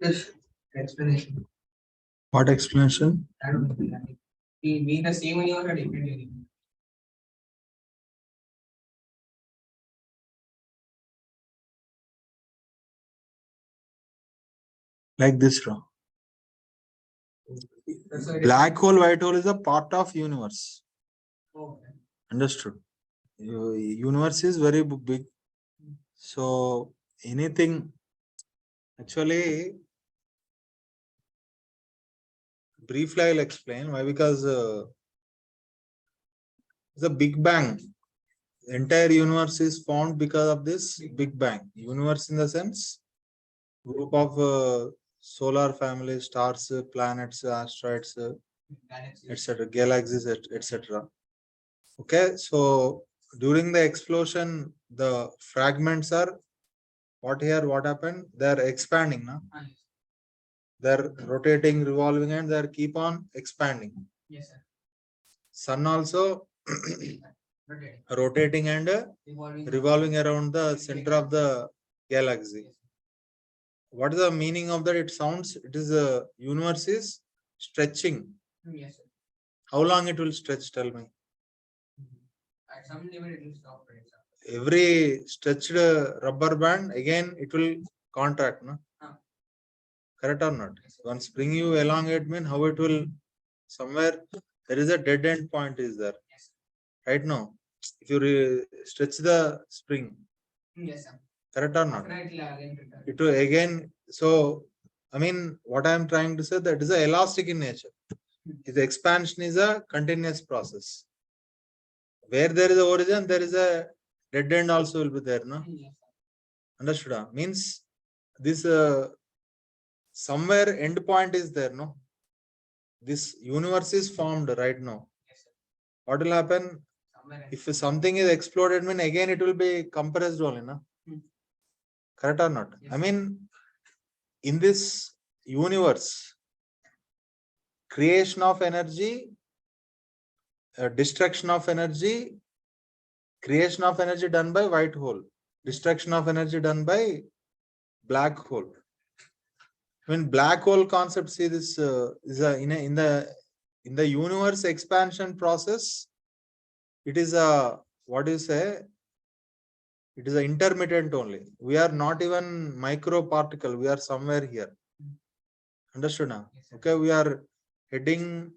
Yes, explanation. What explanation? I don't know. He being the same universe or different universe? Like this, bro. That's why it is- Black hole, white hole is a part of universe. Okay. Understood? Universe is very big. So anything, actually, briefly I'll explain why. Because the Big Bang, the entire universe is formed because of this Big Bang. Universe in the sense, group of solar family, stars, planets, asteroids, etc., galaxies, etc. Okay, so during the explosion, the fragments are what happened? They're expanding, no? They're rotating, revolving, and they're keep on expanding. Yes, sir. Sun also Okay. rotating and revolving around the center of the galaxy. What is the meaning of that? It sounds, it is a universe is stretching. Yes, sir. How long it will stretch? Tell me. At some limit, it will stop. Right, sir. Every stretched rubber band, again it will contract, no? Correct or not? Once spring you elongate, mean how it will somewhere there is a dead end point is there. Yes. Right now, if you stretch the spring, Yes, sir. correct or not? After that, it will again return. It will again. So I mean, what I am trying to say, that is a elastic in nature. The expansion is a continuous process. Where there is a origin, there is a dead end also will be there, no? Yes, sir. Understood? Means this somewhere end point is there, no? This universe is formed right now. Yes, sir. What will happen? Somewhere If something is exploded, mean again it will be compressed only, no? Correct or not? Yes, I mean, in this universe, creation of energy, destruction of energy, creation of energy done by white hole, destruction of energy done by black hole. When black hole concept, see this is in the universe expansion process, it is a, what do you say? It is an intermittent only. We are not even micro particle. We are somewhere here. Understood now? Yes, sir. Okay, we are heading.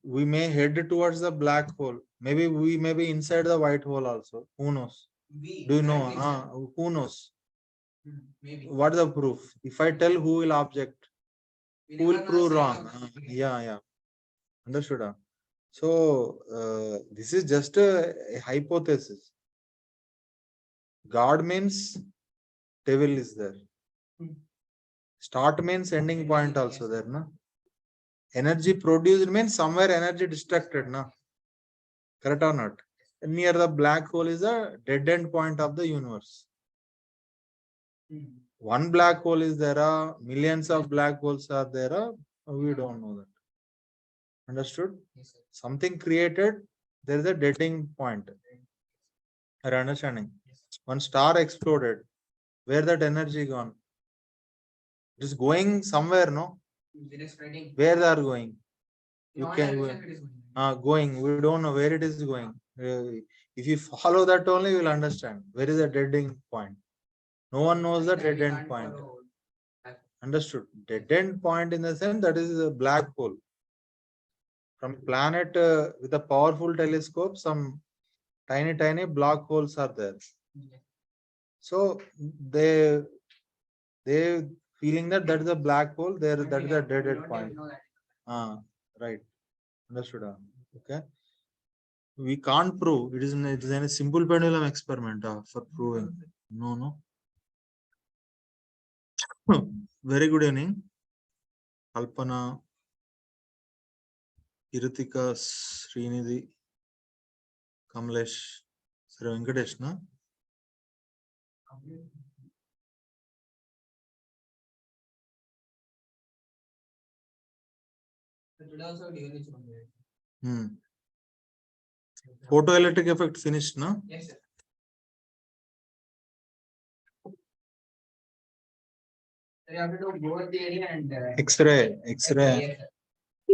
We may head towards the black hole. Maybe we may be inside the white hole also. Who knows? Do you know? Currently, sir. Who knows? Maybe. What is the proof? If I tell, who will object? We Who will never know prove the wrong? side of it. Yeah. Understood? So this is just a hypothesis. God means devil is there. Start means ending point also there, no? Energy produced means somewhere energy destructed, no? Correct or not? Near the black hole is a dead end point of the universe. One black hole is there, millions of black holes are there, we don't know that. Understood? Yes, sir. Something created, there is a dead end point. Are you understanding? One star exploded, where that energy gone? It is going somewhere, no? It is spreading. Where they are going? You No can direction it is going. going. We don't know where it is going. If you follow that only, you will understand where is the dead end point. No one knows the dead We end can't point. follow. Understood? Dead end point in the sense that is a black hole. From planet with a powerful telescope, some tiny black holes are there. Yeah. So they feeling that that is a black hole. There But that we is a have- dead we end don't point. even know that. Right. Understood. Okay. We can't prove. It is a simple pendulum experiment for proving. No. Very good evening. Kalpana, Iritika, Srinidhi, Kamlesh, Sir Venkatesh, na? So today also during this one. Photoelectric effect finished, na? Yes, sir. So you have to do Bohr'Theory and X-ray. yes, sir.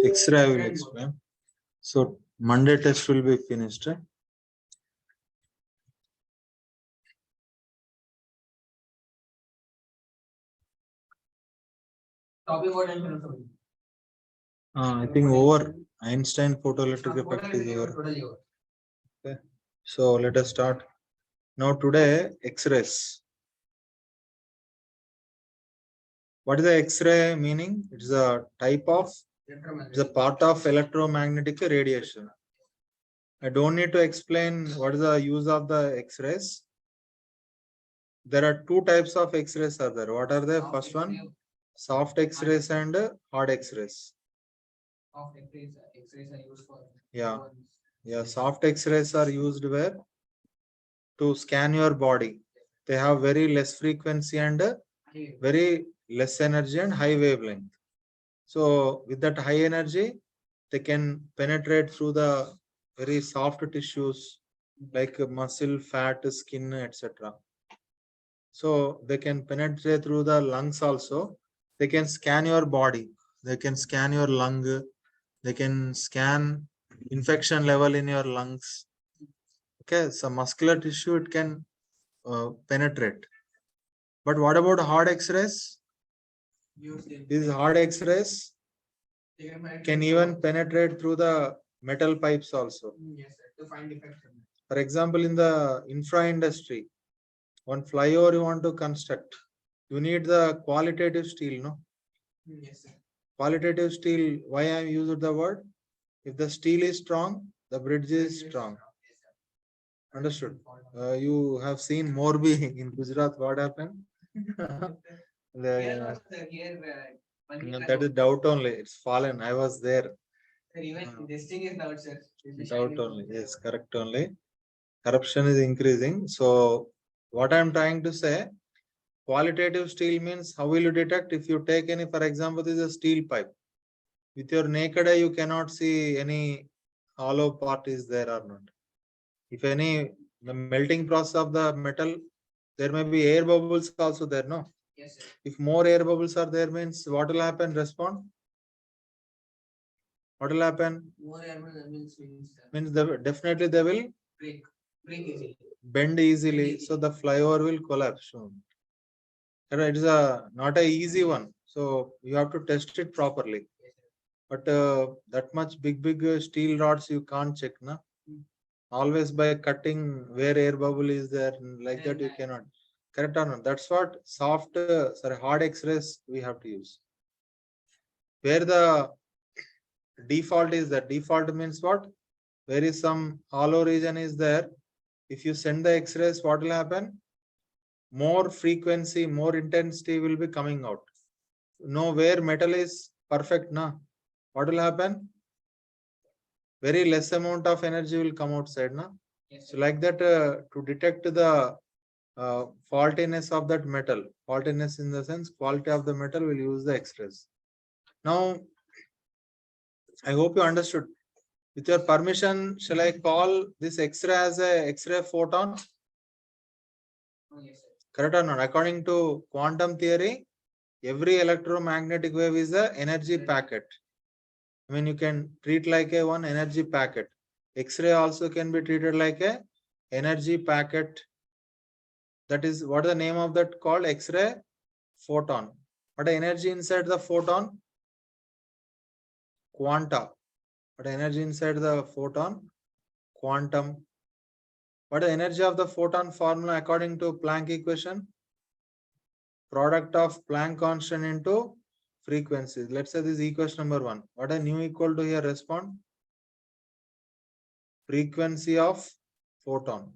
X-ray I will explain. So Monday test will be finished. Right? Topic what and also. I think over. Einstein photoelectric effect is over. Totally over. Okay. So let us start. Now today X-rays. What is the X-ray meaning? It is a type of, it's a part of electromagnetic radiation. I don't need to explain what is the use of the X-rays. There are two types of X-rays are there. What are the first one? Soft X-rays and hard X-rays. Soft X-rays are used for. Yeah. Soft X-rays are used where? To scan your body. They have very less frequency and very less energy and high wavelength. So with that high energy, they can penetrate through the very soft tissues like muscle, fat, skin, etc. So they can penetrate through the lungs also. They can scan your body. They can scan your lung. They can scan infection level in your lungs. Okay, so muscular tissue it can penetrate. But what about hard X-rays? These hard X-rays can even penetrate through the metal pipes also. Yes, sir. To find defects. For example, in the infra industry, one flyover you want to construct, you need the qualitative steel, no? Yes, sir. Qualitative steel, why I am using the word? If the steel is strong, the bridge is strong. Understood? You have seen Morbi in Gujarat, what happened? Here, That is doubt only. It's fallen. I was there. even this thing is doubt, sir. Doubt only. Yes, correct only. Corruption is increasing. So what I am trying to say, qualitative steel means how will you detect if you take any, for example, this is a steel pipe. With your naked eye, you cannot see any hollow part is there or not. If any, the melting process of the metal, there may be air bubbles also there, no? Yes, sir. If more air bubbles are there, means what will happen? Respond? What will happen? More air means Means definitely they will break easily. bend easily, so the flyover will collapse soon. It is not a easy one, so you have to test it properly. But that much big steel rods you can't check, na? Always by cutting where air bubble is there, like that you cannot. Correct or not? That's what soft, hard X-rays we have to use. Where the default is that default means what? Where is some hollow region is there? If you send the X-rays, what will happen? More frequency, more intensity will be coming out. know where metal is perfect, na? What will happen? Very less amount of energy will come outside, na? Yes, So like that, to detect the faultiness of that metal, faultiness in the sense quality of the metal, will use the X-rays. Now, I hope you understood. With your permission, shall I call this X-ray as a X-ray photon? Oh, yes, sir. Correct or not? According to quantum theory, every electromagnetic wave is a energy packet. I mean, you can treat like a one energy packet. X-ray also can be treated like a energy packet. That is what the name of that called X-ray photon. What energy inside the photon? Quanta. What energy inside the photon? Quantum. What is the energy of the photon formula according to Planck equation? Product of Planck constant into frequencies. Let's say this is equation number 1. What is nu equal to here? Respond. Frequency of photon.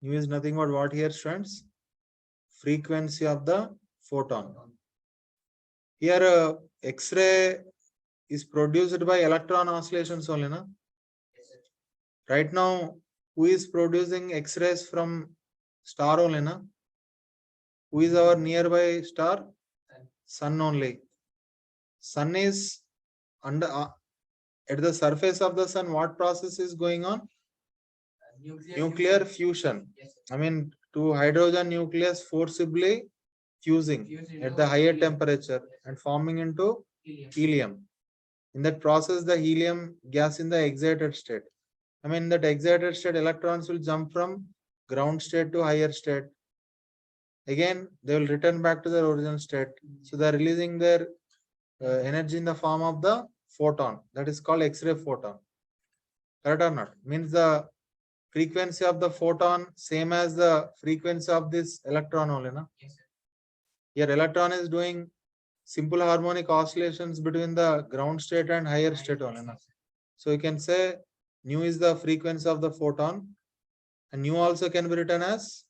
Nu is nothing but what here, students? Frequency of the photon. Here, X-ray is produced by electron oscillations only, na? Yes, sir. Right now, who is producing X-rays from star only, na? Who is our nearby star? Sun only. Sun is under at the surface of the sun. What process is going on? Nuclear fusion. Yes, sir. I mean, two hydrogen nucleus forcibly fusing at the higher temperature and forming into helium. In that process, the helium gas in the excited state. I mean, that excited state, electrons will jump from ground state to higher state. Again, they will return back to their original state. So they are releasing their energy in the form of the photon. That is called X-ray photon. Correct or not? Means the frequency of the photon same as the frequency of this electron only, na? Yes, sir. Here electron is doing simple harmonic oscillations between the ground state and higher state only, na? So you can say nu is the frequency of the photon, and nu also can be written as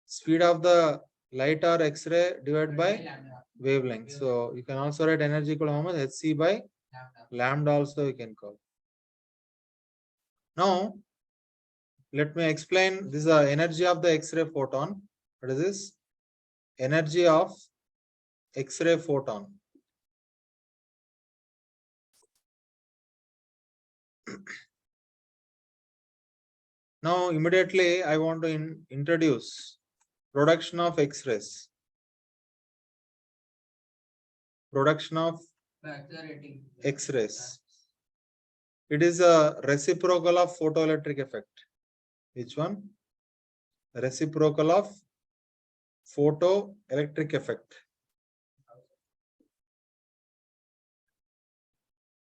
speed of the light or X-ray divided by wavelength. So you can also write energy equal to how much? Hc by lambda also you can call. Now, let me explain. This is the energy of the X-ray photon. What is this? Energy of X-ray photon. Now, immediately I want to introduce production of X-rays. Production of X-rays. It is a reciprocal of photoelectric effect. Which one? Reciprocal of photoelectric effect.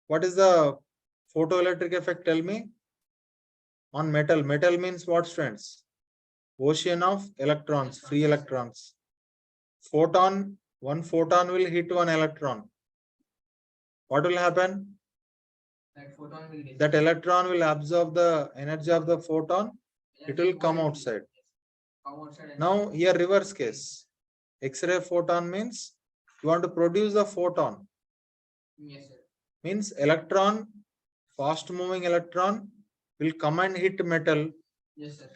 What is the photoelectric effect? Tell me. On metal. Metal means what, students? Ocean of electrons, free electrons. Photon, one photon will hit one electron. What will happen? That electron will absorb the energy of the photon. It will come outside. Now here reverse case. X-ray photon means you want to produce the photon. Yes, sir. Means electron, fast moving electron will come and hit metal. Yes, sir.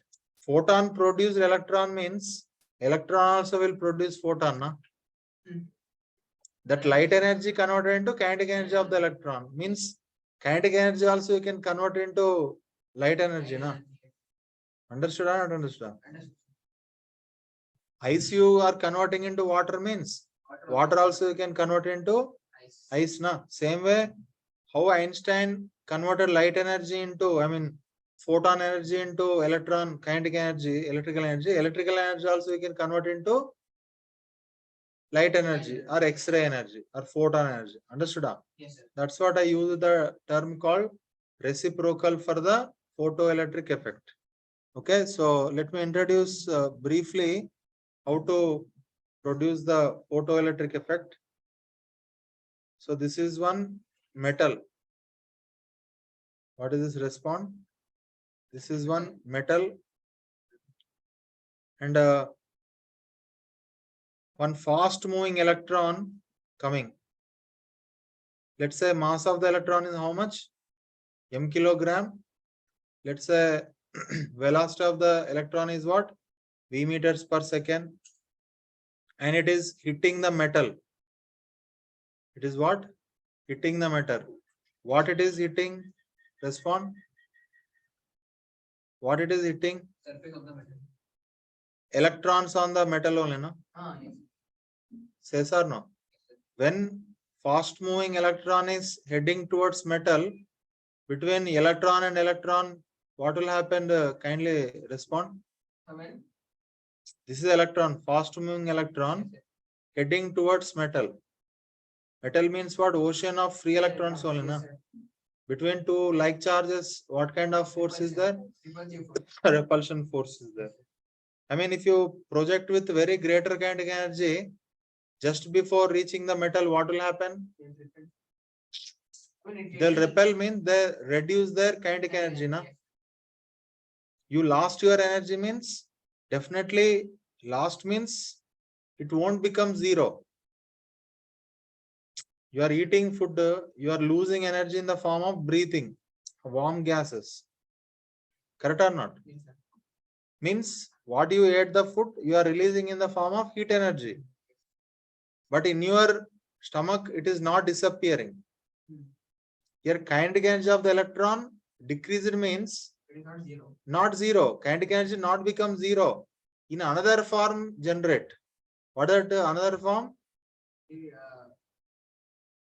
Photon produced electron means electron also will produce photon. Na? That light energy converted into kinetic energy of the electron means kinetic energy also you can convert into light energy. Na? Understood or not understood? Ice you are converting into water means water also you can convert into ice. Na? Same way, how Einstein converted light energy into, I mean, photon energy into electron, kinetic energy, electrical energy also you can convert into light energy or X-ray energy or photon energy. Understood? Yes, sir. That's what I use the term called reciprocal for the photoelectric effect. Okay, so let me introduce briefly how to produce the photoelectric effect. So this is one metal. What is this respond? This is one metal, and one fast moving electron coming. Let's say mass of the electron is how much? M kilogram. Let's say velocity of the electron is what? V meters per second. And it is hitting the metal. It is what? Hitting the metal. What it is hitting? Respond. What it is hitting? Surface of the metal. Electrons on the metal only, no? Yes. Says or no? When fast moving electron is heading towards metal, between electron and electron, what will happen? Kindly respond. When? This is electron, fast moving electron heading towards metal. Metal means what? Ocean of free electrons only, na? Between two like charges, what kind of force is there? Repulsion force is there. I mean, if you project with very greater kinetic energy, just before reaching the metal, what will happen? They'll repel, means they reduce their kinetic energy, na? You lost your energy means definitely lost means it won't become zero. You are eating food, you are losing energy in the form of breathing warm gases. Correct or not? Yes, sir. Means what you ate the food, you are releasing in the form of heat energy. But in your stomach, it is not disappearing. Your kinetic energy of the electron decreased means It is not zero. not zero. Kinetic energy not become zero. In another form generate. What is that another form? The,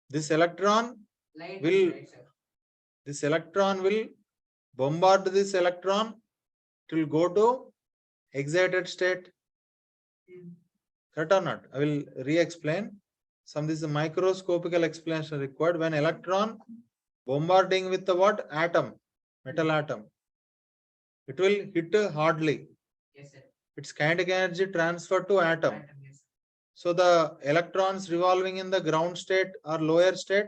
This electron light will right, sir. this electron will bombard this electron. It will go to excited state. Correct or not? I will re-explain. Some this is a microscopical explanation required. When electron bombarding with the what? Atom, metal atom. It will hit hardly. Yes, sir. Its kinetic energy transferred to atom. Yes. So the electrons revolving in the ground state or lower state,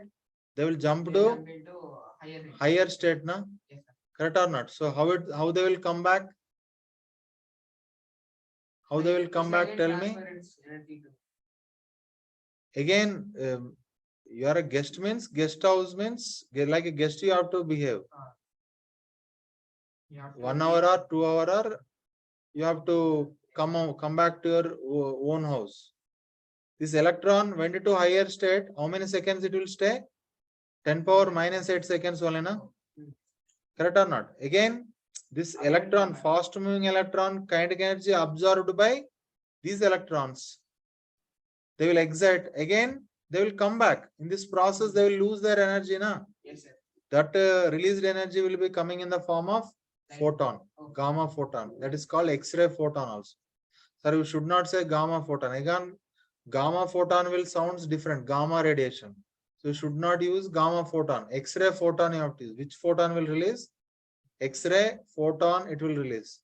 they will jump They to jump into higher range. higher state, na? Yes, sir. Correct or not? So how they will come back? How they will come back? Tell me. Transfer its energy to- Again, you are a guest means guest house means like a guest you have to behave. You have to 1 hour or 2 hour or you have to come back to your own house. This electron went into higher state. How many seconds it will stay? 10 power minus 8 seconds only, na? Correct or not? Again, this electron, fast moving electron, kinetic energy absorbed by these electrons. They will excite again. They will come back. In this process, they will lose their energy, na? Yes, sir. That released energy will be coming in the form of photon, gamma photon. That is called X-ray photon also. Sir, you should not say gamma photon. Again, gamma photon will sounds different. Gamma radiation. So you should not use gamma photon. X-ray photon you have to use. Which photon will release? X-ray photon it will release.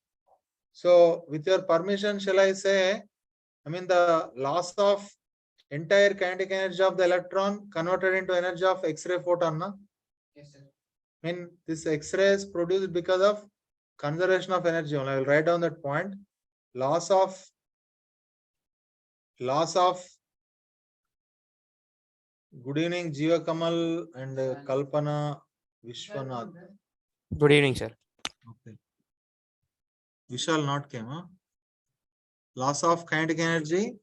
So with your permission, shall I say, I mean the loss of entire kinetic energy of the electron converted into energy of X-ray photon, na? Yes, sir. I mean this X-ray is produced because of conservation of energy only. I will write down that point. Loss of good evening Jiva Kamal and Kalpana Vishwanath. Good evening, sir. Okay. Vishal not came, huh? Loss of kinetic energy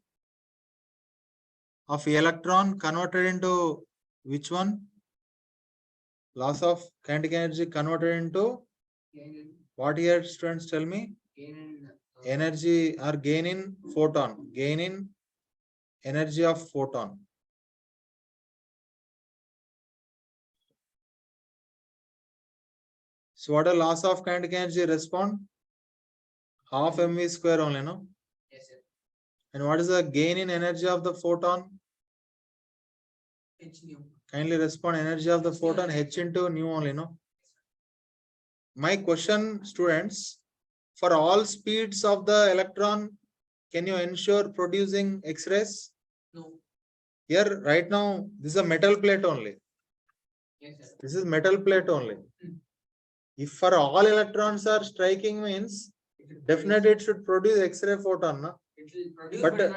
of electron converted into which one? Loss of kinetic energy converted into what here, students? Tell me. Gain in, Energy or gain in photon. Gain in energy of photon. So what a loss of kinetic energy respond? Half mv square only, no? yes, sir. And what is the gain in energy of the photon? H nu. Kindly respond. Energy of the photon h into nu only, no? My question, students, for all speeds of the electron, can you ensure producing X-rays? No. Here, right now, this is a metal plate only. Yes, sir. This is metal plate only. If for all electrons are striking means, It will definitely it should produce X-ray photon, na? produce- It will produce But, but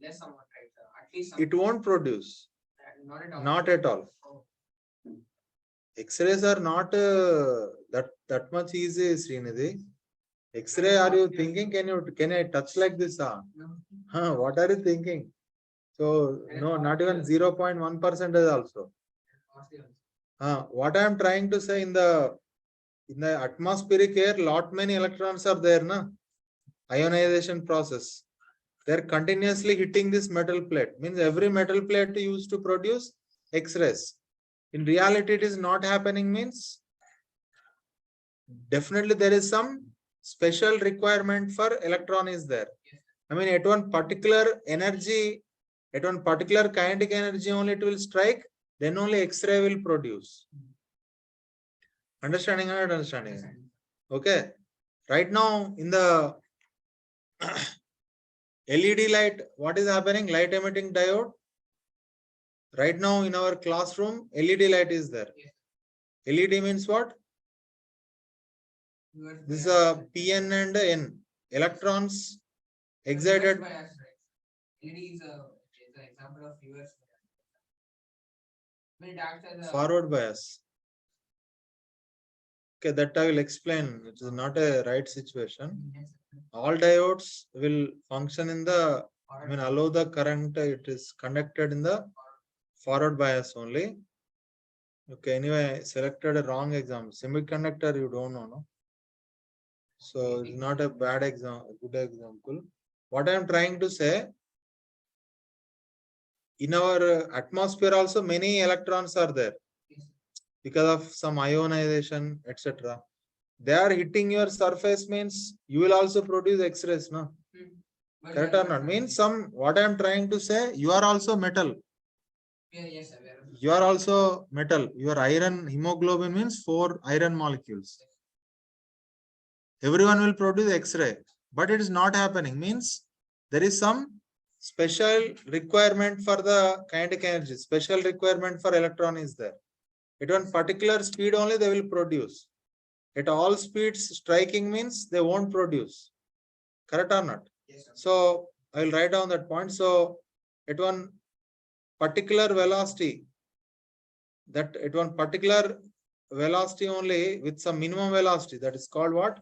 less amount, right? At least some, it won't produce. not at all. Not at all. Oh. X-rays are not that much easy, Srinidhi. X-ray, are you thinking? Can I touch like this? No. What are you thinking? So no, not even 0.1% also. Costly also. What I am trying to say, in the atmospheric air, lot many electrons are there, na? Ionization process. They are continuously hitting this metal plate. Means every metal plate used to produce X-rays. In reality, it is not happening. Means definitely there is some special requirement for electron is there. I mean, at one particular energy, at one particular kinetic energy only it will strike, then only X-ray will produce. Understanding or not understanding? Okay. Right now in the LED light, what is happening? Light emitting diode. Right now in our classroom, LED light is there. LED means what? This is a PN and N. Electrons excited. Bias, right? LED is an example of reverse bias. When it acts as a Forward bias. Okay, that I will explain. It is not a right situation. All diodes will function in the, I mean, allow the current, it is conducted in the forward bias only. Okay, anyway, selected a wrong example. Semiconductor, you don't know, no? So it's not a bad example, good example. What I am trying to say, in our atmosphere also many electrons are there because of some ionization, etc. They are hitting your surface, means you will also produce X-rays, no? Correct or not? Means some, what I am trying to say, you are also metal. Yes, sir. You are also metal. Your iron hemoglobin means 4 iron molecules. Everyone will produce X-ray, but it is not happening. Means there is some special requirement for the kinetic energy. Special requirement for electron is there. At one particular speed only they will produce. At all speeds striking means they won't produce. Correct or not? Yes, sir. So I will write down that point. So at one particular velocity, that at one particular velocity only with some minimum velocity, that is called what?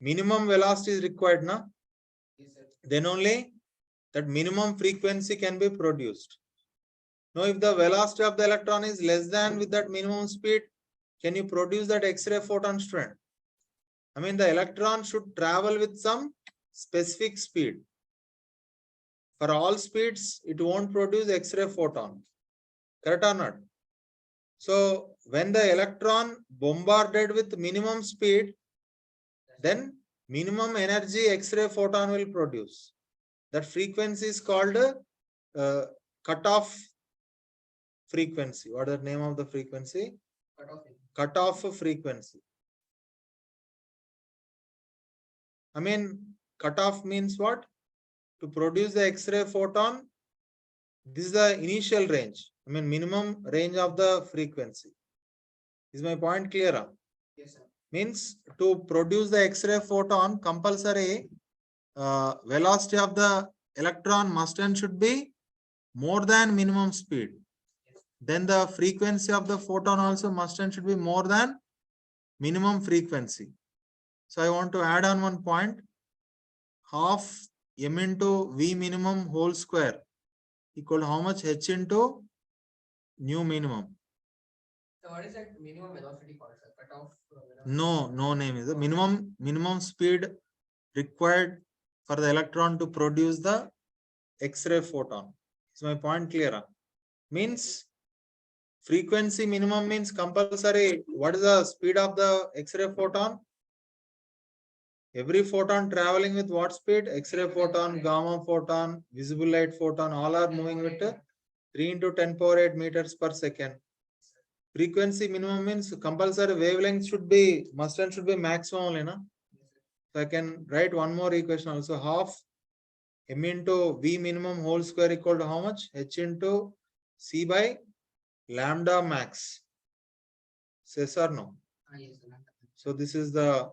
Minimum velocity is required, na? Yes, sir. Then only that minimum frequency can be produced. Now, if the velocity of the electron is less than with that minimum speed, can you produce that X-ray photon strand? I mean, the electron should travel with some specific speed. For all speeds, it won't produce X-ray photon. Correct or not? So, when the electron bombarded with minimum speed, then minimum energy X-ray photon will produce. That frequency is called cutoff frequency. What is the name of the frequency? Cutoff frequency. I mean, cutoff means what? To produce the X-ray photon, this is the initial range. I mean, minimum range of the frequency. Is my point clear? Yes, sir. Means to produce the X-ray photon, compulsory velocity of the electron must and should be more than minimum speed. Then the frequency of the photon also must and should be more than minimum frequency. So I want to add on one point. Half m into v minimum whole square equal to how much? H into nu minimum. So what is that minimum velocity called, sir? Cutoff velocity? No name is the minimum speed required for the electron to produce the X-ray photon. Is my point clear? Means frequency minimum means compulsory. What is the speed of the X-ray photon? Every photon traveling with what speed? X-ray photon, gamma photon, visible light photon, all are moving with 3 into 10 power 8 meters per second. Frequency minimum means compulsory wavelength should be, must and should be maximum only, na? So I can write one more equation also. Half m into v minimum whole square equal to how much? H into c by lambda max. Yes or no? Yes, sir. So this is the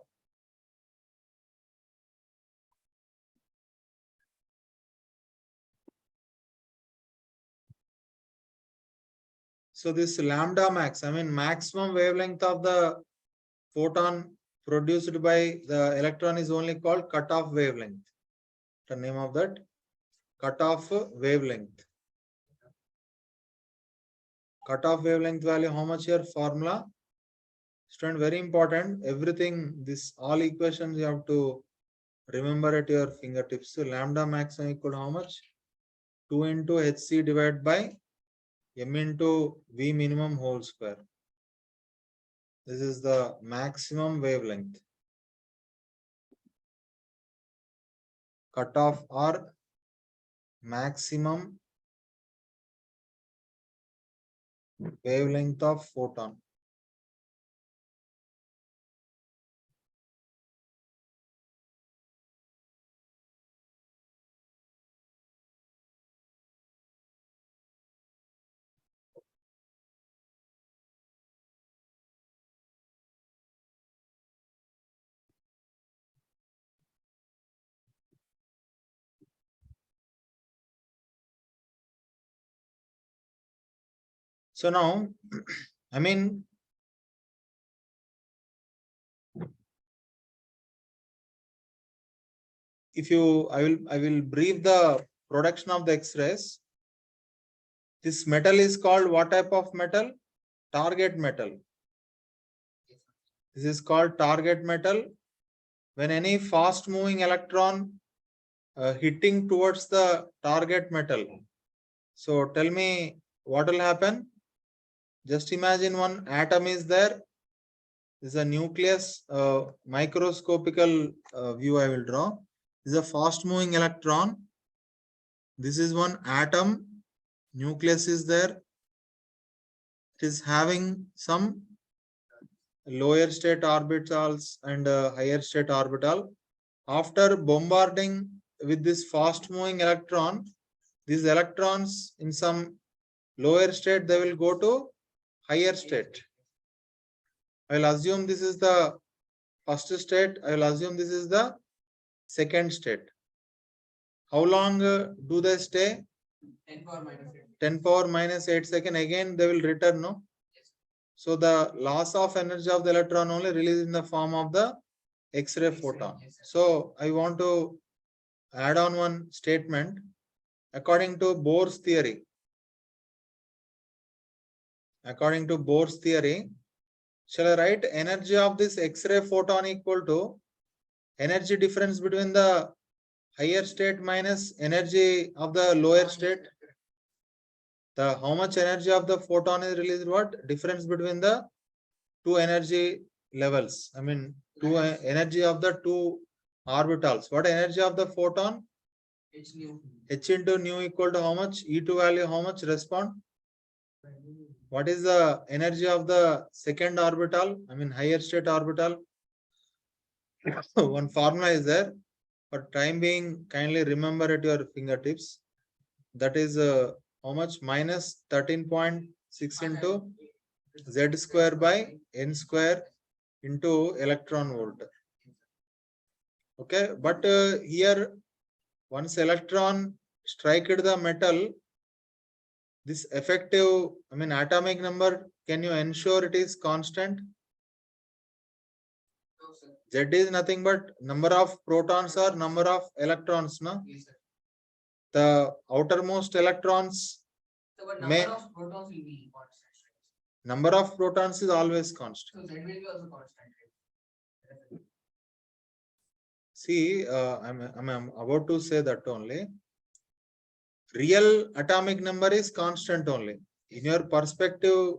So this lambda max, I mean maximum wavelength of the photon produced by the electron is only called cutoff wavelength. The name of that, cutoff wavelength. Cutoff wavelength value, how much here formula? Student, very important. Everything, this all equations you have to remember at your fingertips. So lambda maximum equal to how much? 2 into Hc divided by m into V minimum whole square. This is the maximum wavelength. Cutoff or maximum wavelength of photon. So now, I mean, if you, I will brief the production of the X-rays. This metal is called what type of metal? Target metal. This is called target metal. When any fast moving electron hitting towards the target metal. So tell me what will happen? Just imagine one atom is there. This is a nucleus, microscopical view I will draw. This is a fast moving electron. This is one atom. Nucleus is there. It is having some lower state orbitals and higher state orbital. After bombarding with this fast moving electron, these electrons in some lower state, they will go to higher state. I will assume this is the first state. I will assume this is the second state. How long do they stay? 10 power minus 8. 10 power minus 8 seconds. Again, they will return, no? Yes. So the loss of energy of the electron only released in the form of the X-ray photon. Yes, So I want to add on one statement. According to Bohr's theory, shall I write energy of this X-ray photon equal to energy difference between the higher state minus energy of the lower state? The how much energy of the photon is released? What difference between the two energy levels? I mean, two energy of the two orbitals. What energy of the photon? H nu. H into nu equal to how much? E2 value how much? Respond. What is the energy of the second orbital? I mean higher state orbital. One formula is there. For time being, kindly remember at your fingertips. That is how much? Minus 13.6 into Z square by N square into electron volt. Okay, but here once electron strike the metal, this effective, I mean atomic number, can you ensure it is constant? No, sir. Z is nothing but number of protons or number of electrons, no? Yes, sir. The outermost electrons, So, but May- number of protons will be constant. number of protons is always constant. So Z will be also constant. Right? See, I'm about to say that only. Real atomic number is constant only. In your perspective,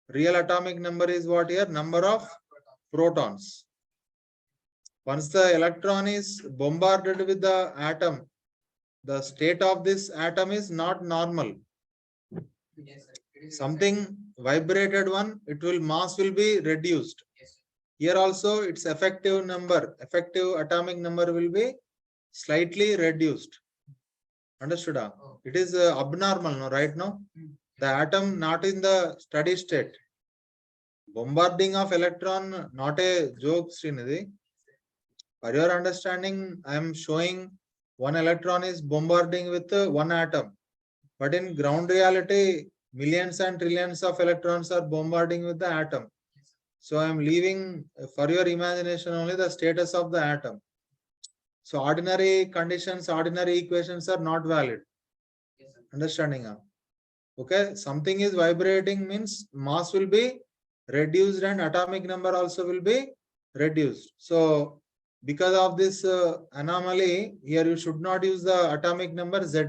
real atomic number is what here? Number of protons. Once the electron is bombarded with the atom, the state of this atom is not normal. Yes, sir. It is Something vibrated one, mass will be reduced. Yes. Here also its effective atomic number will be slightly reduced. Understood? Oh. It is abnormal, no, right now? The atom not in the steady state. Bombarding of electron, not a joke, Srinidhi. For your understanding, I am showing one electron is bombarding with one atom. But in ground reality, millions and trillions of electrons are bombarding with the atom. So I am leaving for your imagination only the status of the atom. So ordinary conditions, ordinary equations are not valid. Yes, sir. Understanding? Okay, something is vibrating means mass will be reduced and atomic number also will be reduced. So because of this anomaly, here you should not use the atomic number Z.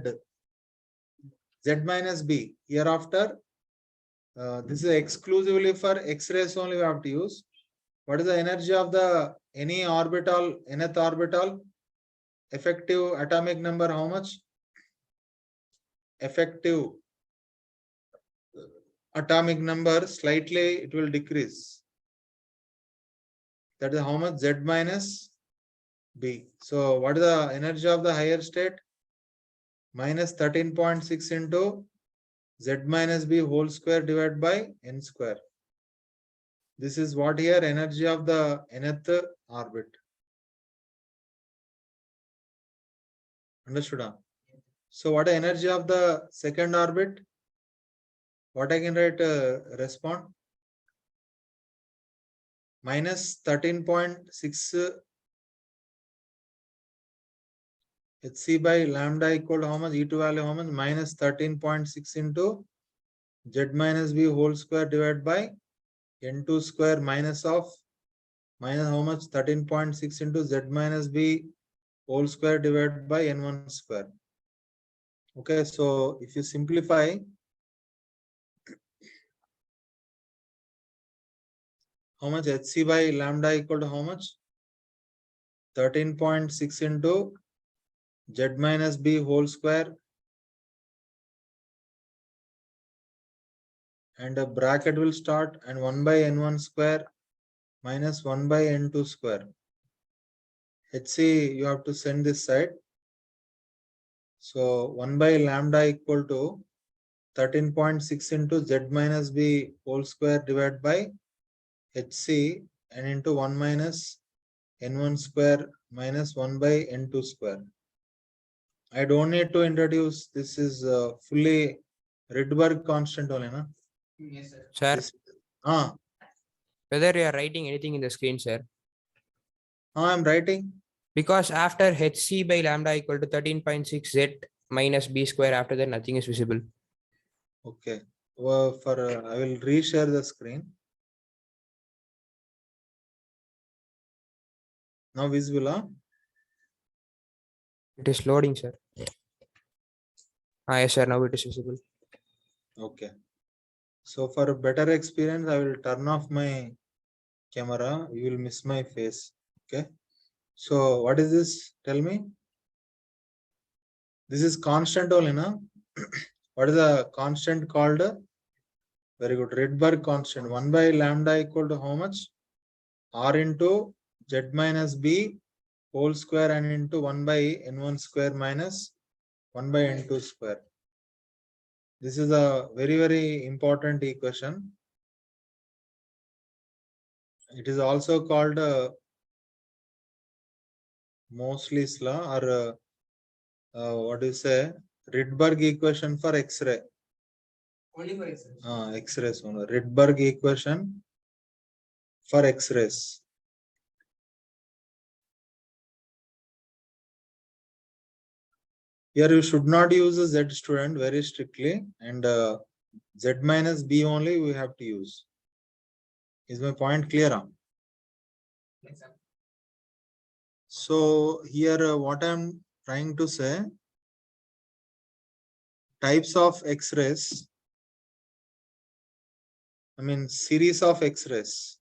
Z minus B. Hereafter, this is exclusively for X-rays only we have to use. What is the energy of the any orbital, nth orbital? Effective atomic number how much? Effective atomic number slightly it will decrease. That is how much? Z minus B. So what is the energy of the higher state? Minus 13.6 into Z minus B whole square divided by N square. This is what here energy of the nth orbit. Understood? So what is energy of the second orbit? What I can write respond? Minus 13.6 Hc by lambda equal to how much? E2 value how much? Minus 13.6 into Z minus B whole square divided by N2 square minus of minus how much? 13.6 into Z minus B whole square divided by N1 square. Okay, so if you simplify, how much? Hc by lambda equal to how much? 13.6 into Z minus B whole square and a bracket will start and 1 by N1 square minus 1 by N2 square. Hc you have to send this side. So 1 by lambda equal to 13.6 into Z minus B whole square divided by Hc and into 1 minus N1 square minus 1 by N2 square. I don't need to introduce, this is fully Rydberg constant only, na? Yes, sir. Sir, This, whether you are writing anything in the screen, sir. I'm writing. Because after Hc by lambda equal to 13.6 Z minus B square, after that nothing is visible. Okay. Well, I will reshare the screen. Now visible, huh? It is loading, sir. Yes, sir. Now it is visible. Okay. So for a better experience, I will turn off my camera. You will miss my face. Okay. So what is this? Tell me. This is constant only, na? What is the constant called? Very good. Rydberg constant. 1 by lambda equal to how much? R into Z minus B whole square and into 1 by N1 square minus 1 by N2 square. This is a very, very important equation. It is also called Mosley's law or what do you say? Rydberg equation for X-ray. Only for X-rays. X-rays. Rydberg equation for X-rays. Here you should not use a Z student very strictly and Z minus B only we have to use. Is my point clear? Yes, sir. So here what I am trying to say, types of X-rays, I mean series of X-rays.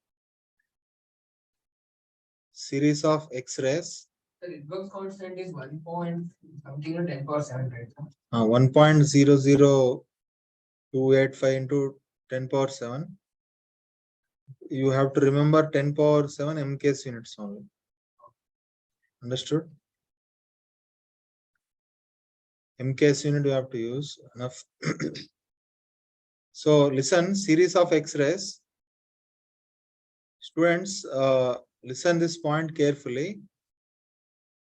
Series of X-rays. The Rydberg constant is 1 point something to 10 power 7, right? 1.00285 into 10 power 7. You have to remember 10 power 7 MKS units only. Understood? MKS unit you have to use enough. So listen, series of X-rays. Students, listen this point carefully.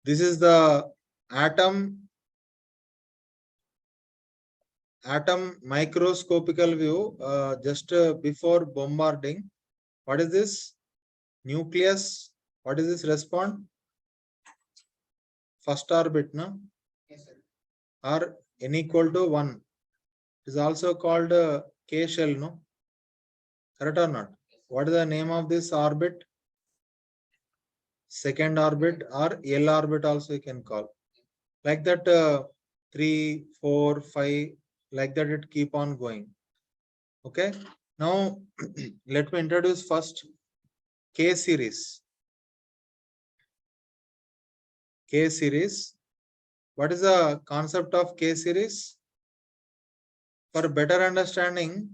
This is the atom atom microscopical view, just before bombarding. What is this? Nucleus. What is this respond? First orbit, no? Yes, sir. Or n equal to 1. It is also called K shell, no? Correct or not? What is the name of this orbit? Second orbit or L orbit also you can call. Like that 3, 4, 5, like that it keep on going. Okay. Now let me introduce first K series. K series. What is the concept of K series? For better understanding,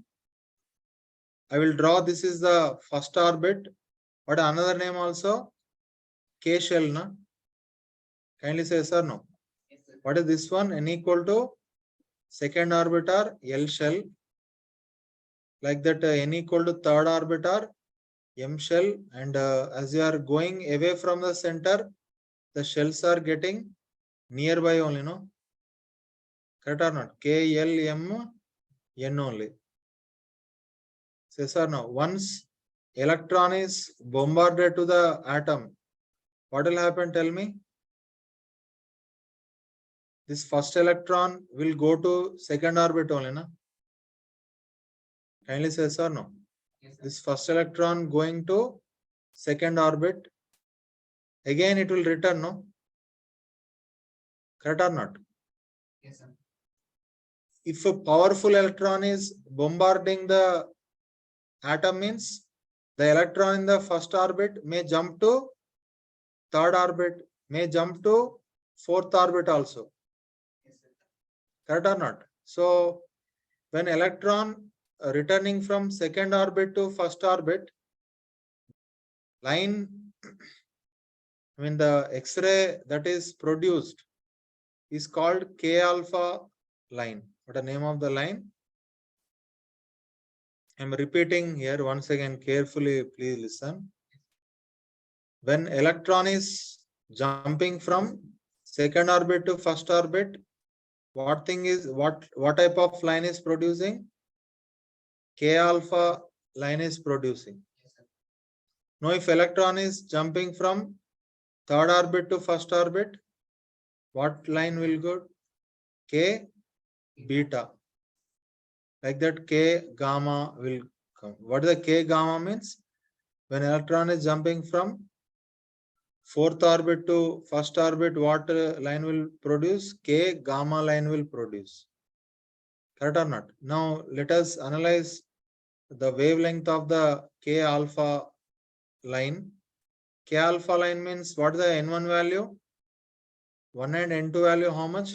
I will draw this is the first orbit, but another name also K shell, na? Kindly say yes or no. Yes, sir. What is this one? N equal to second orbit or L shell. Like that N equal to third orbit or M shell, and as you are going away from the center, the shells are getting nearby only, no? Correct or not? K, L, M, N only. Yes or no? Once electron is bombarded to the atom, what will happen? Tell me. This first electron will go to second orbit only, na? Kindly say yes or no? Yes, sir. This first electron going to second orbit. Again it will return, no? Correct or not? Yes, sir. If a powerful electron is bombarding the atom, means the electron in the first orbit may jump to third orbit, may jump to fourth orbit also. Yes, sir. Correct or not? So when electron returning from second orbit to first orbit, line, when the X-ray that is produced is called K alpha line. What the name of the line? I am repeating here once again carefully, please listen. When electron is jumping from second orbit to first orbit, what type of line is producing? K alpha line is producing. Yes, sir. Now if electron is jumping from third orbit to first orbit, what line will go? K beta. Like that K gamma will come. What is the K gamma means? When electron is jumping from fourth orbit to first orbit, what line will produce? K gamma line will produce. Correct or not? Now let us analyze the wavelength of the K alpha line. K alpha line means what is the N1 value? 1 and N2 value how much?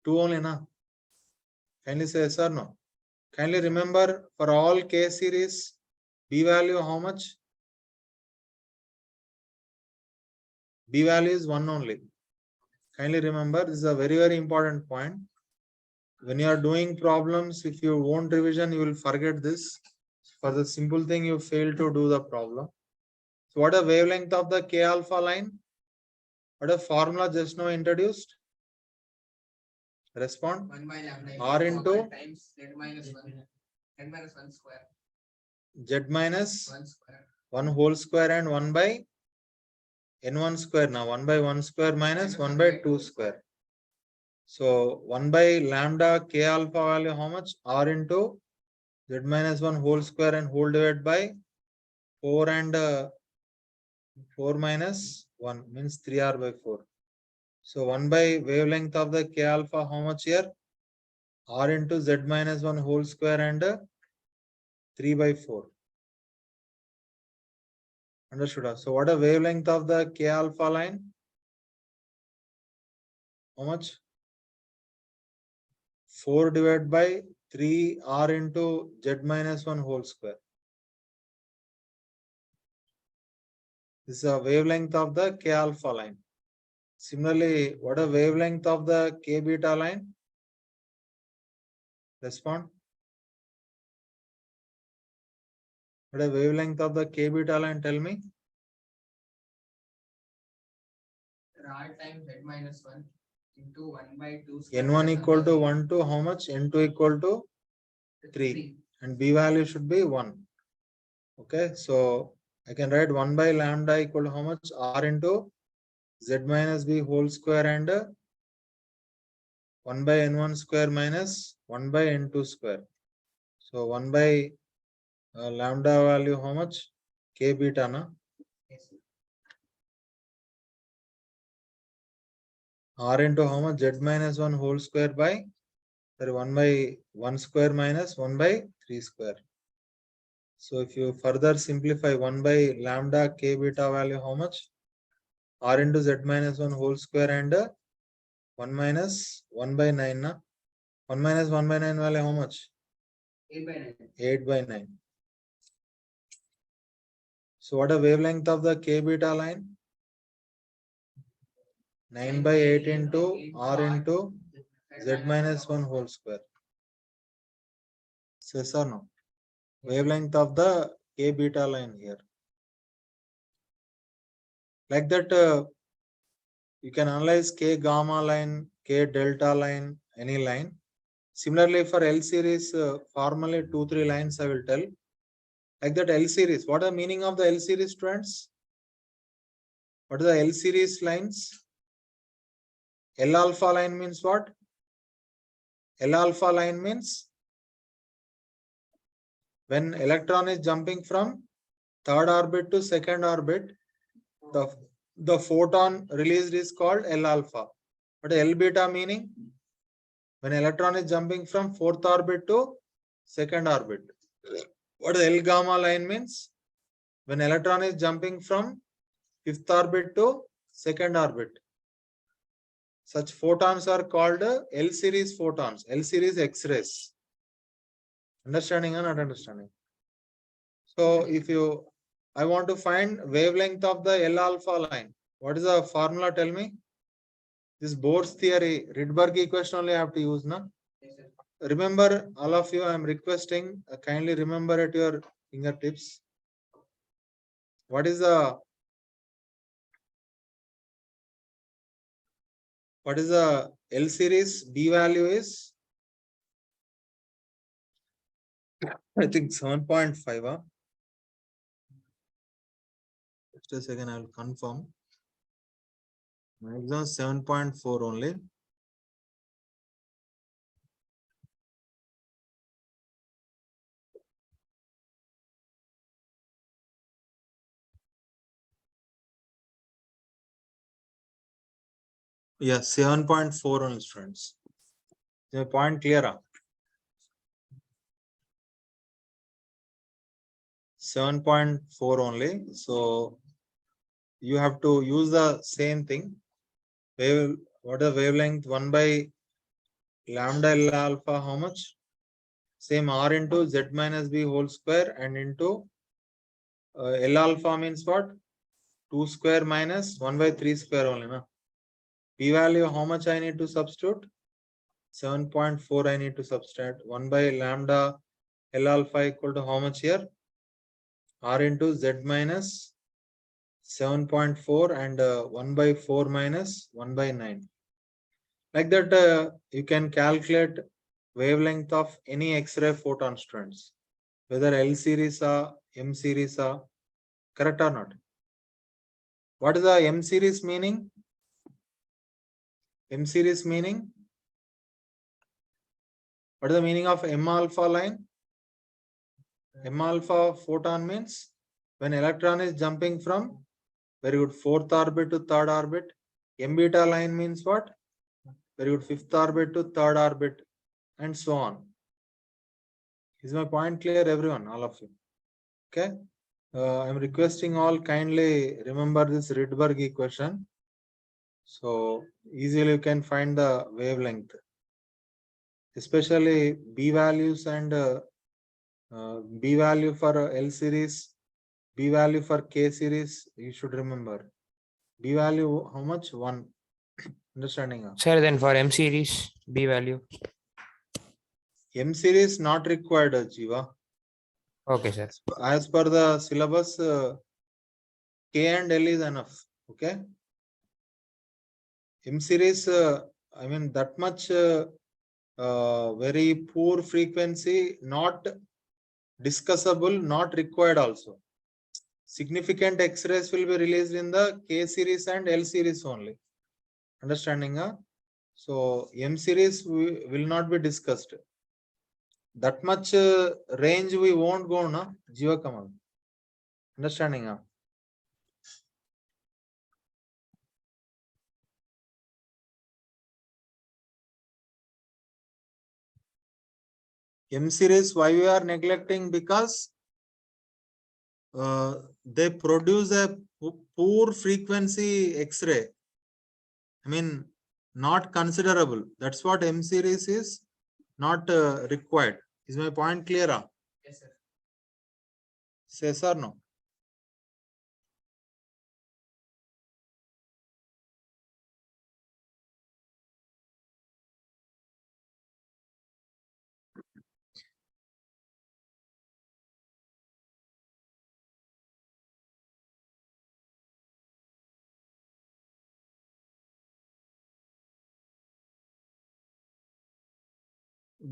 2 only, na? Kindly say yes or no. Kindly remember for all K series, B value how much? B value is 1 only. Kindly remember, this is a very, very important point. When you are doing problems, if you won't revision, you will forget this. For the simple thing, you fail to do the problem. So what is the wavelength of the K alpha line? What is the formula just now introduced? Respond. 1 by lambda R equals into times z minus 1. Z minus 1 square. Z minus 1 square. 1 whole square and 1 by N1 square. Now 1 by 1 square minus 1 by 2 square. So 1 by lambda K alpha value how much? R into Z minus 1 whole square and whole divided by 4 and 4 minus 1 means 3R by 4. So 1 by wavelength of the K alpha how much here? R into Z minus 1 whole square and 3 by 4. Understood? So what a wavelength of the K alpha line? How much? 4 divided by 3 R into Z minus 1 whole square. This is a wavelength of the K alpha line. Similarly, what a wavelength of the K beta line? Respond. What a wavelength of the K beta line? Tell me. R times z minus 1 into 1 by 2 square N1 plus equal to another 1 to how much? N2 equal to 3. And B value should be 1. Okay, so I can write 1 by lambda equal to how much? R into Z minus B whole square and 1 by N1 square minus 1 by N2 square. So 1 by lambda value how much? K beta na? Yes, sir. R into how much? Z minus 1 whole square by 1 by 1 square minus 1 by 3 square. So if you further simplify 1 by lambda K beta value how much? R into Z minus 1 whole square and 1 minus 1 by 9 na? 1 minus 1 by 9 value how much? 8 by 9. 8 by 9. So what is wavelength of the K beta line? 9 by 8 into R into Z minus 1 whole square. Yes or no? Wavelength of the K beta line here. Like that, you can analyze K gamma line, K delta line, any line. Similarly, for L series, formally 2-3 lines I will tell. Like that L series. What is the meaning of the L series, students? What is the L series lines? L alpha line means what? L alpha line means when electron is jumping from third orbit to second orbit, the photon released is called L alpha. What is L beta meaning? When electron is jumping from fourth orbit to second orbit. What is L gamma line means? When electron is jumping from fifth orbit to second orbit. Such photons are called L series photons, L series X-rays. Understanding or not understanding? So if I want to find wavelength of the L alpha line. What is the formula? Tell me. This Bohr's theory, Rydberg equation only I have to use, na? Yes, sir. Remember, all of you, I am requesting, kindly remember at your fingertips. What is the L series? B value is, I think 7.5. Huh? Just a second, I will confirm. Maximum 7.4 only. Yeah, 7.4 only, students. The point clear? Huh? 7.4 only. So you have to use the same thing. What is the wavelength? 1 by lambda L alpha, how much? Same R into Z minus B whole square and into L alpha means what? 2 square minus 1 by 3 square only. Na? P value, how much I need to substitute? 7.4 I need to substitute. 1 by lambda L alpha equal to how much here? R into Z minus 7.4 and 1 by 4 minus 1 by 9. Like that, you can calculate wavelength of any X-ray photon strands, whether L series or M series are correct or not. What is the M series meaning? M series meaning? What is the meaning of M alpha line? M alpha photon means when electron is jumping from very good fourth orbit to third orbit. M beta line means what? Very good fifth orbit to third orbit and so on. Is my point clear, everyone? All of you. Okay. I'm requesting all kindly remember this Rydberg equation. So easily you can find the wavelength. Especially B values and B value for L series, B value for K series, you should remember. B value, how much? 1. Understanding? Sir, then for M series, B value. M series not required, Jiva. Okay, sir. As per the syllabus, K and L is enough. Okay. M series I mean, that much very poor frequency, not discussable, not required also. Significant X-rays will be released in the K series and L series only. Understanding? So M series will not be discussed. That much range we won't go, na? Jiva Kamal. Understanding? M series, why we are neglecting? Because they produce a poor frequency X-ray. I mean, not considerable. That's what M series is not required. Is my point clear? Yes, sir. Yes or no?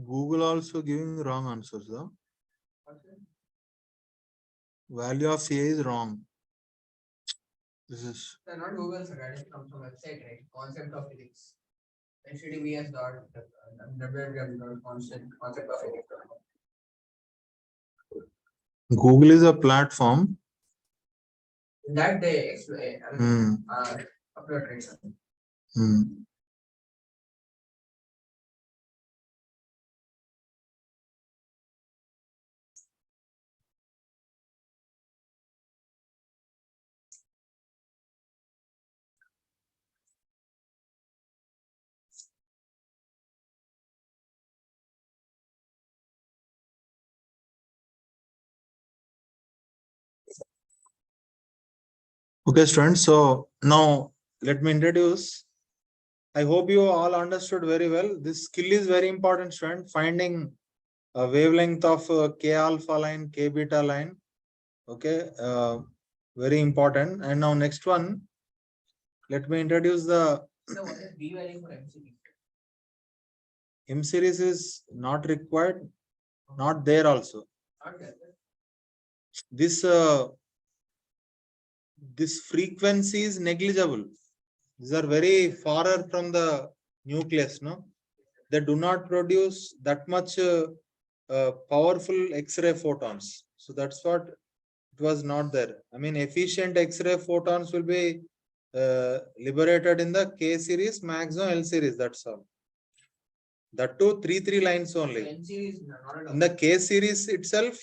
Google also giving wrong answers. Though. Value of A is wrong. This is Sir, not Google, sir. That is from some website, right? Concept of physics. HTTPS dot www.concept of physics. Google is a platform. That they explain. Upload, right, sir? Okay, students. So now let me introduce. I hope you all understood very well. This skill is very important, student. Finding a wavelength of K alpha line, K beta line. Okay, very important. And now next one, let me introduce the So what is B value for MCD? M series is not required, not there also. Not there. This frequency is negligible. These are very far from the nucleus, no? They do not produce that much powerful X-ray photons. So that's what it was not there. I mean, efficient X-ray photons will be liberated in the K series, maximum L series. That's all. That too, three lines only. N series not at all. In the K series itself,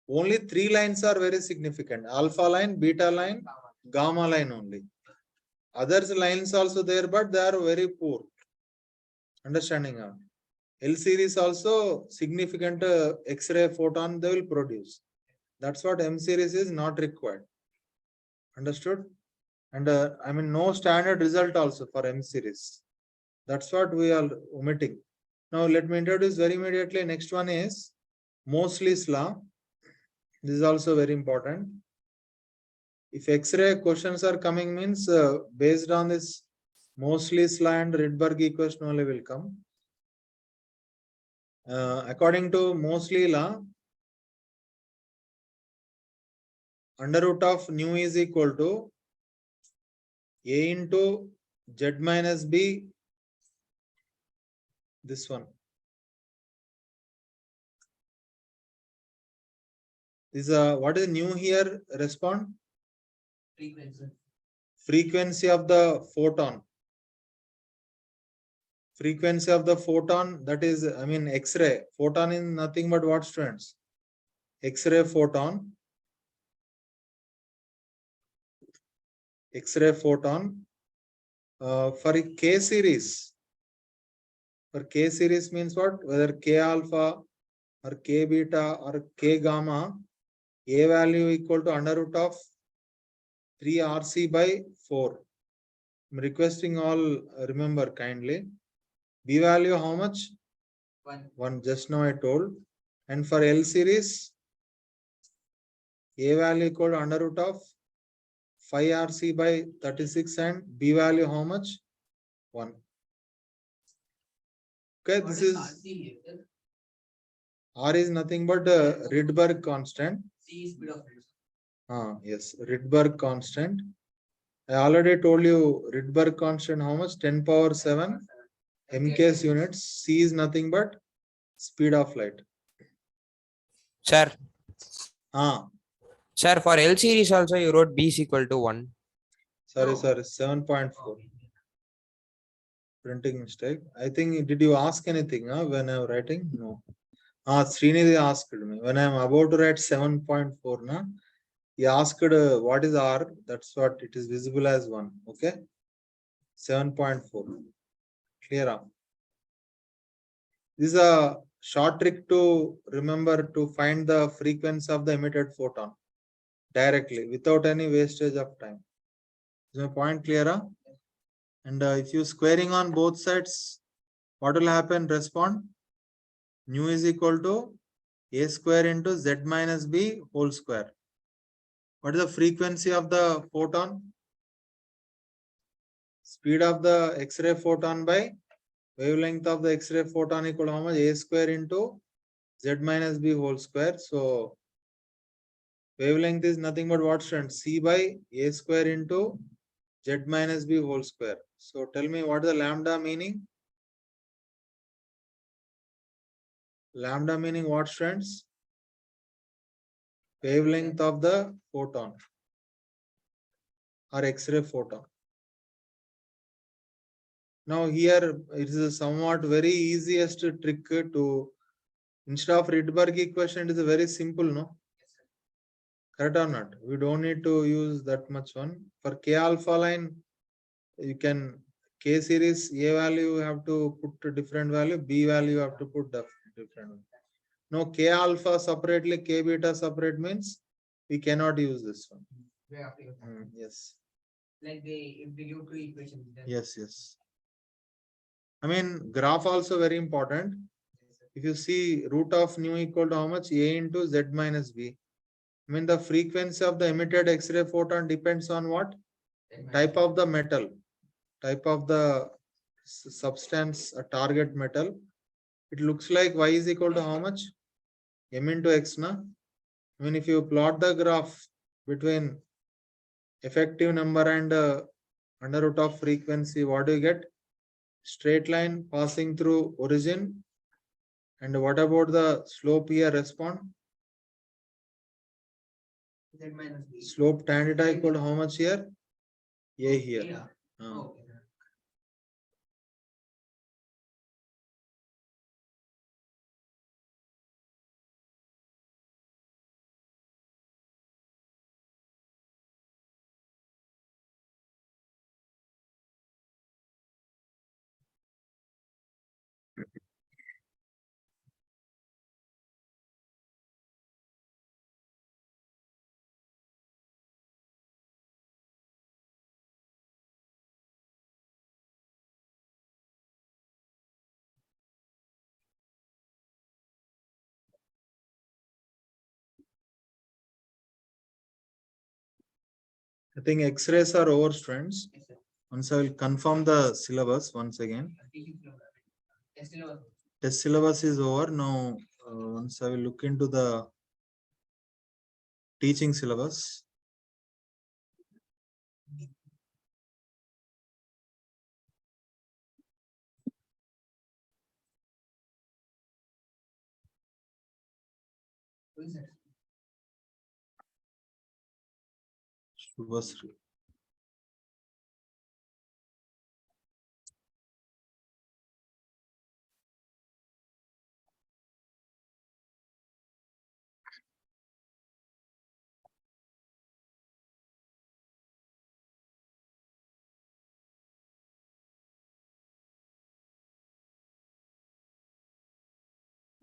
only 3 lines are very significant: alpha line, beta line, gamma line only. Others lines also there, but they are very poor. Understanding? L series also significant X-ray photon they will produce. That's what M series is not required. Understood? And I mean, no standard result also for M series. That's what we are omitting. Now let me introduce very immediately. Next one is Mosley's law. This is also very important. If X-ray questions are coming, means based on this Mosley's law and Rydberg equation only will come. According to Mosley law, under root of nu is equal to A into Z minus B. This one. This what is nu here? Respond. Frequency. Frequency of the photon. Frequency of the photon, that is, I mean, X-ray. Photon is nothing but what, students? X-ray photon. X-ray photon. For a K series. For K series means what? Whether K alpha or K beta or K gamma, A value equal to under root of 3 RC by 4. I'm requesting all remember kindly. B value how much? 1. Just now I told. And for L series, A value equal to under root of 5 RC by 36 and B value how much? 1. Okay, What this is is RC here? R is nothing but Rydberg constant. C is speed of light. Yes, Rydberg constant. I already told you Rydberg constant how much? 10 power 7 MKs units. C is nothing but speed of light. Sir, Ah, sir, for L series also you wrote B is equal to 1. sorry, No. sorry, 7.4. Printing mistake. I think, did you ask anything when I'm writing? No. Srinidhi asked me. When I'm about to write 7.4, he asked what is R? That's what it is visible as 1. Okay. 7.4. Clear? This is a short trick to remember to find the frequency of the emitted photon directly without any wastage of time. Is my point clear? And if you squaring on both sides, what will happen? Respond. Nu is equal to a square into z minus b whole square. What is the frequency of the photon? Speed of the X-ray photon by wavelength of the X-ray photon equal to how much? A square into z minus b whole square. So wavelength is nothing but what, student? C by a square into z minus b whole square. So tell me what is the lambda meaning? Lambda meaning what, students? Wavelength of the photon or X-ray photon. Now here it is somewhat very easiest trick to, instead of Rydberg equation, it is very simple, no? Correct or not? We don't need to use that much one. For K alpha line, you can K series A value you have to put a different value, B value you have to put different one. No, K alpha separately, K beta separate means we cannot use this one. Yes. Like if they give two equations. Then Yes. I mean, graph also very important. If you see root of nu equal to how much? A into Z minus B. I mean, the frequency of the emitted X-ray photon depends on what? Type of the metal, type of the substance, a target metal. It looks like Y is equal to how much? M into X, na? I mean, if you plot the graph between effective number and under root of frequency, what do you get? Straight line passing through origin. And what about the slope here? Respond. Z minus B. Slope tan theta equal to how much here? A here. Yeah. Uh, Okay. I think X-rays are over, students. Yes, sir. Once I will confirm the syllabus once again. Teaching syllabus. Test syllabus. Test syllabus is over. Now, once I will look into the teaching syllabus. Who is that? Shubhasri.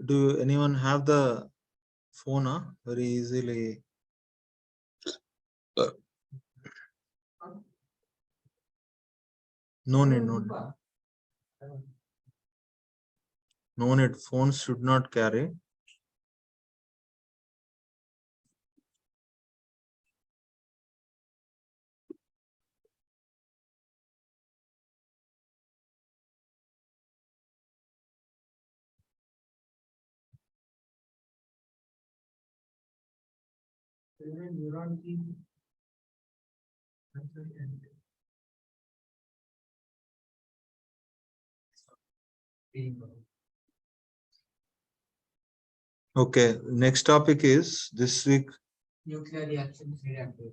Do anyone have the phone? Very easily. No need, no need. No need. Phones should not carry. Neuron की Okay, next topic is this week nuclear reactions reactive.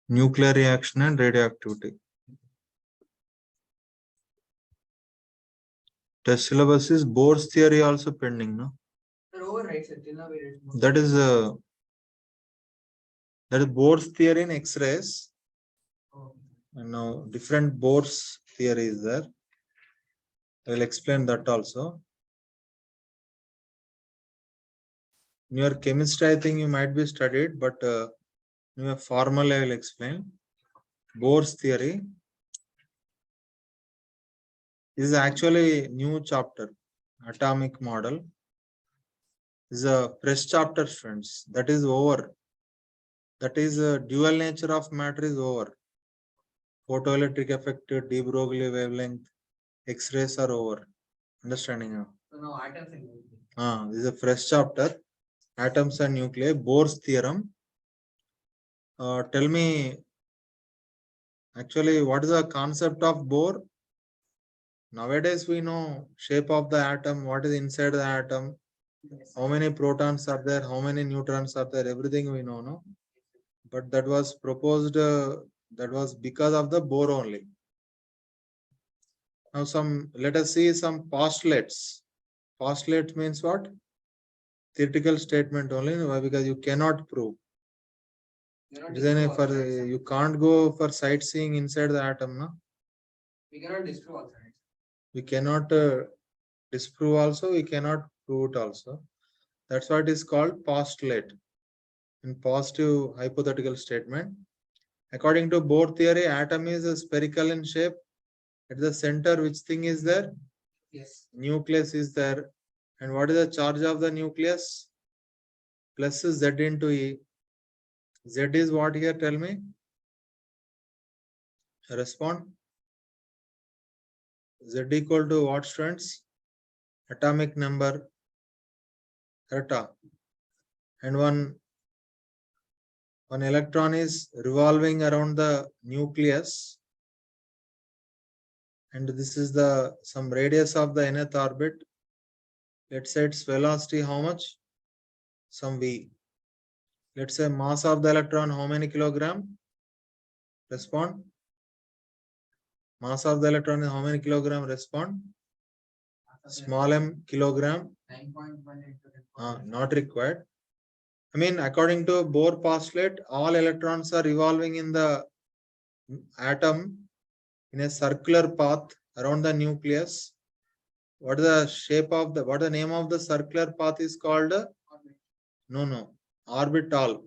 nuclear reaction and radioactivity. Test syllabus is Bohr's theory also pending, no? They're over, right, sir? Till now we read most. That is Bohr's theory in X-rays. Oh, And now different Bohr's theory is there. I will explain that also. In your chemistry, I think you might be studied, but in your formal, I will explain. Bohr's theory is actually new chapter, atomic model. Is a fresh chapter, friends. That is over. That is dual nature of matter is over. Photoelectric effect, de Broglie wavelength, X-rays are over. Understanding now? so now atoms and This is a fresh chapter. Atoms and nuclei, Bohr's theorem. Tell me, actually, what is the concept of Bohr? Nowadays, we know shape of the atom, what is inside the atom, how many protons are there, how many neutrons are there, everything we know, no? But that was proposed, that was because of the Bohr only. Now, let us see some postulates. Postulate means what? Theoretical statement only, why? Because you cannot prove. You can't go for sightseeing inside the atom, no? we cannot disprove also, right? We cannot disprove also, we cannot prove it also. That's what is called postulate in positive hypothetical statement. According to Bohr theory, atom is spherical in shape. At the center, which thing is there? Yes. Nucleus is there. And what is the charge of the nucleus? Plus Z into E. Z is what here? Tell me. Respond. Z equal to what, students? Atomic number. Correct. And one electron is revolving around the nucleus. And this is the some radius of the nth orbit. Let's say its velocity how much? Some v. Let's say mass of the electron how many kilogram? Respond. Mass of the electron is how many kilogram? Respond. Small m kilogram. 9.1 Not required. I mean, according to Bohr postulate, all electrons are revolving in the atom in a circular path around the nucleus. What is the shape of the, what the name of the circular path is called? No. Orbital.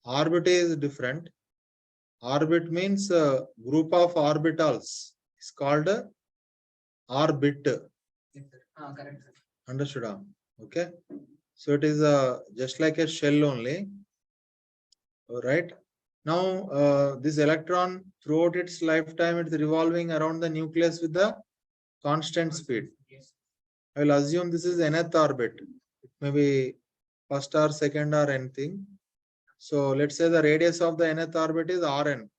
Orbit is different. Orbit means group of orbitals. It's called orbit. Correct, sir. Understood? Okay. So it is just like a shell only. All right. Now this electron throughout its lifetime it's revolving around the nucleus with the constant speed. Yes. I will assume this is nth orbit. It may be first or second or anything. So let's say the radius of the nth orbit is Rn.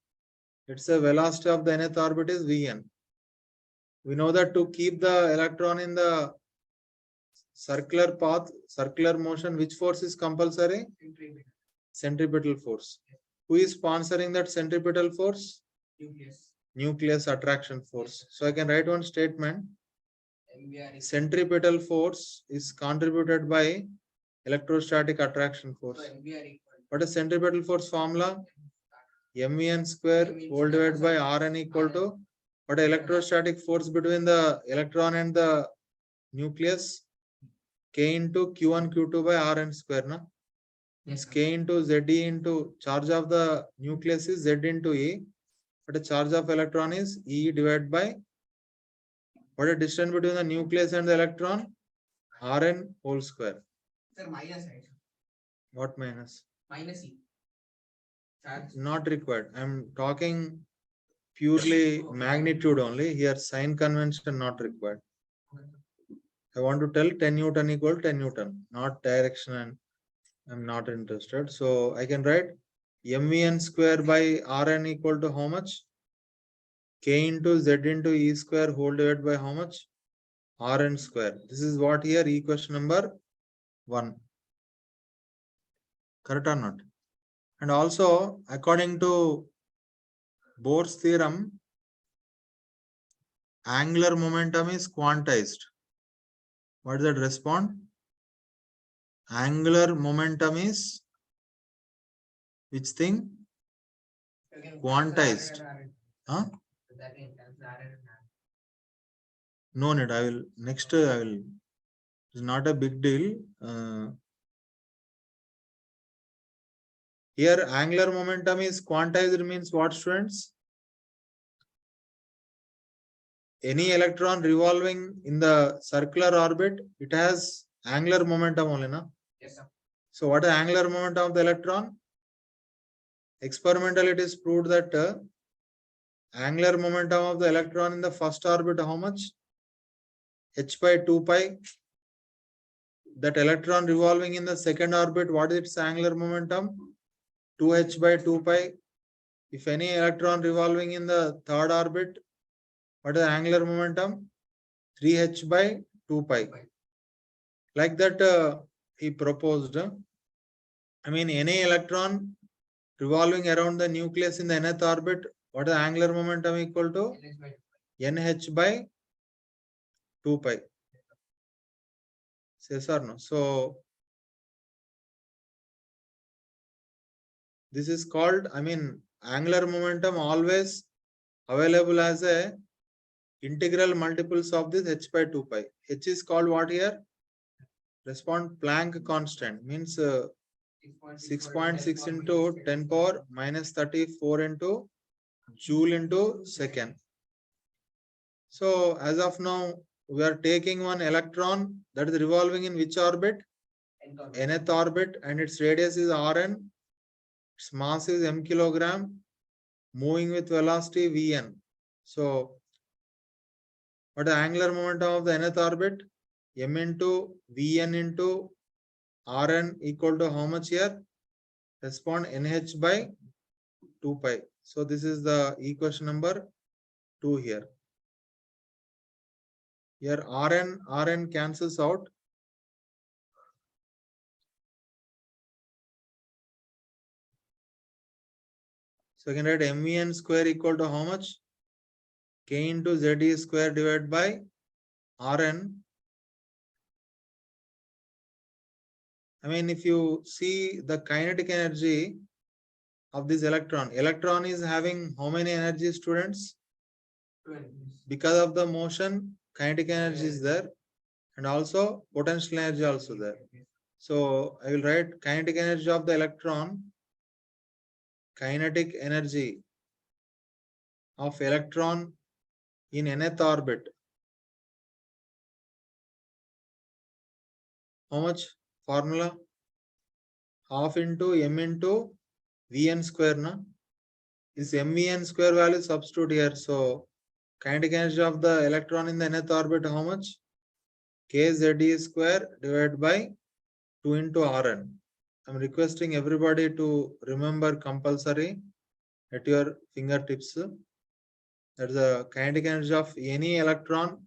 Let's say velocity of the nth orbit is Vn. We know that to keep the electron in the circular path, circular motion, which force is compulsory? Centripetal force. Who is sponsoring that centripetal force? Nucleus attraction force. So I can write one statement. Centripetal force is contributed by electrostatic attraction force. What is centripetal force formula? mvn square whole divided by Rn equal to what electrostatic force between the electron and the nucleus? K into Q1 Q2 by Rn square. Na? Yes, K into Ze into charge of the nucleus is Z into E. But the charge of electron is E divided by what is the distance between the nucleus and the electron? Rn whole square. Sir, minus, right? What minus? Minus E. Charge. Not required. I am talking purely magnitude only. Here sign convention not required. I want to tell 10 Newton equal 10 Newton, not direction, and I'm not interested. So I can write mvn square by Rn equal to how much? K into Z into E square whole divided by how much? Rn square. This is what here equation number 1. Correct or not? And also, according to Bohr's theorem, angular momentum is quantized. What does that respond? Angular momentum is which thing? Again, Quantized. Huh? That in terms of RN and No need. I will next. I will. It's not a big deal. Here, angular momentum is quantized means what, students? Any electron revolving in the circular orbit, it has angular momentum only, na? yes, sir. So, what is angular momentum of the electron? Experimentally, it is proved that angular momentum of the electron in the first orbit, how much? H by 2 pi. That electron revolving in the second orbit, what is its angular momentum? 2h by 2 pi. If any electron revolving in the third orbit, what is the angular momentum? 3h by 2 pi. Like that, he proposed. I mean, any electron revolving around the nucleus in the nth orbit, what is the angular momentum equal to? nh by 2 pi. Yes or no? So, this is called, I mean, angular momentum always available as a integral multiples of this h by 2 pi. H is called what here? Respond Planck constant, means 6.6 into 10 power minus 34 into joule into second. So as of now, we are taking one electron that is revolving in which orbit? Nth orbit, and its radius is Rn. Its mass is m kilogram, moving with velocity Vn. So what is the angular momentum of the nth orbit? M into Vn into Rn equal to how much here? Respond nh by 2 pi. So this is the equation number 2 here. Here Rn cancels out. So you can write mvn square equal to how much? K into Ze square divided by Rn. I mean, if you see the kinetic energy of this electron is having how many energy, students? 12. Because of the motion, kinetic energy is there, and also potential energy also there. So I will write kinetic energy of the electron. Kinetic energy of electron in nth orbit. How much? Formula? Half into m into Vn square, na? This mvn square value substitute here. So kinetic energy of the electron in the nth orbit, how much? Kze square divided by 2 into Rn. I'm requesting everybody to remember compulsory at your fingertips. That is the kinetic energy of any electron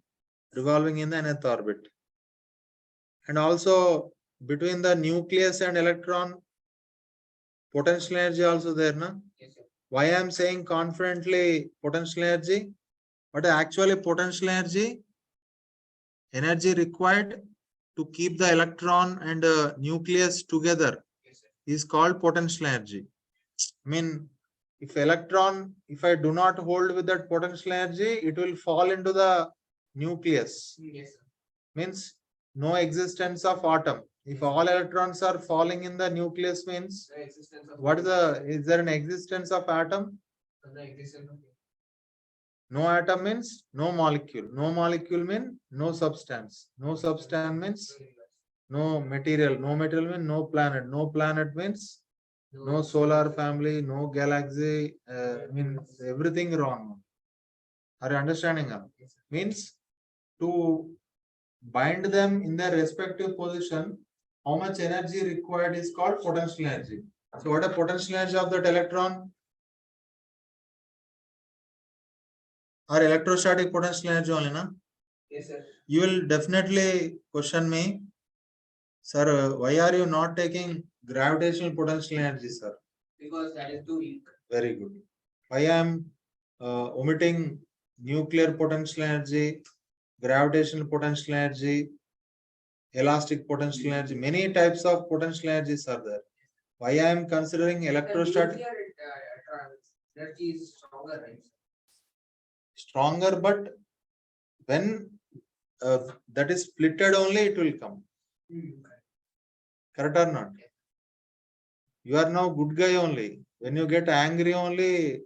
revolving in the nth orbit. And also between the nucleus and electron, potential energy also there, na? Yes, sir. Why I am saying confidently potential energy? What is actually potential energy? Energy required to keep the electron and nucleus together Yes, sir. is called potential energy. I mean, if I do not hold with that potential energy, it will fall into the nucleus. Yes, sir. Means no existence of atom. If all electrons are falling in the nucleus, means The existence of what is there an existence of atom? the existence of No atom means no molecule. No molecule means no substance. No substance means no material. No material means no planet. No planet means no solar family, no galaxy. Means everything wrong. Are you understanding? Yes, sir. Means to bind them in their respective position, how much energy required is called potential energy. So what is potential energy of that electron? Or electrostatic potential energy only, na? Yes, sir. You will definitely question me, sir, why are you not taking gravitational potential energy, sir? Because that is too weak. Very good. Why I am omitting nuclear potential energy, gravitational potential energy, elastic potential energy, many types of potential energies are there. Why I am considering electrostatic Energy is stronger, right? stronger, but when that is splitted only, it will come. Correct or not? You are now good guy only. When you get angry only,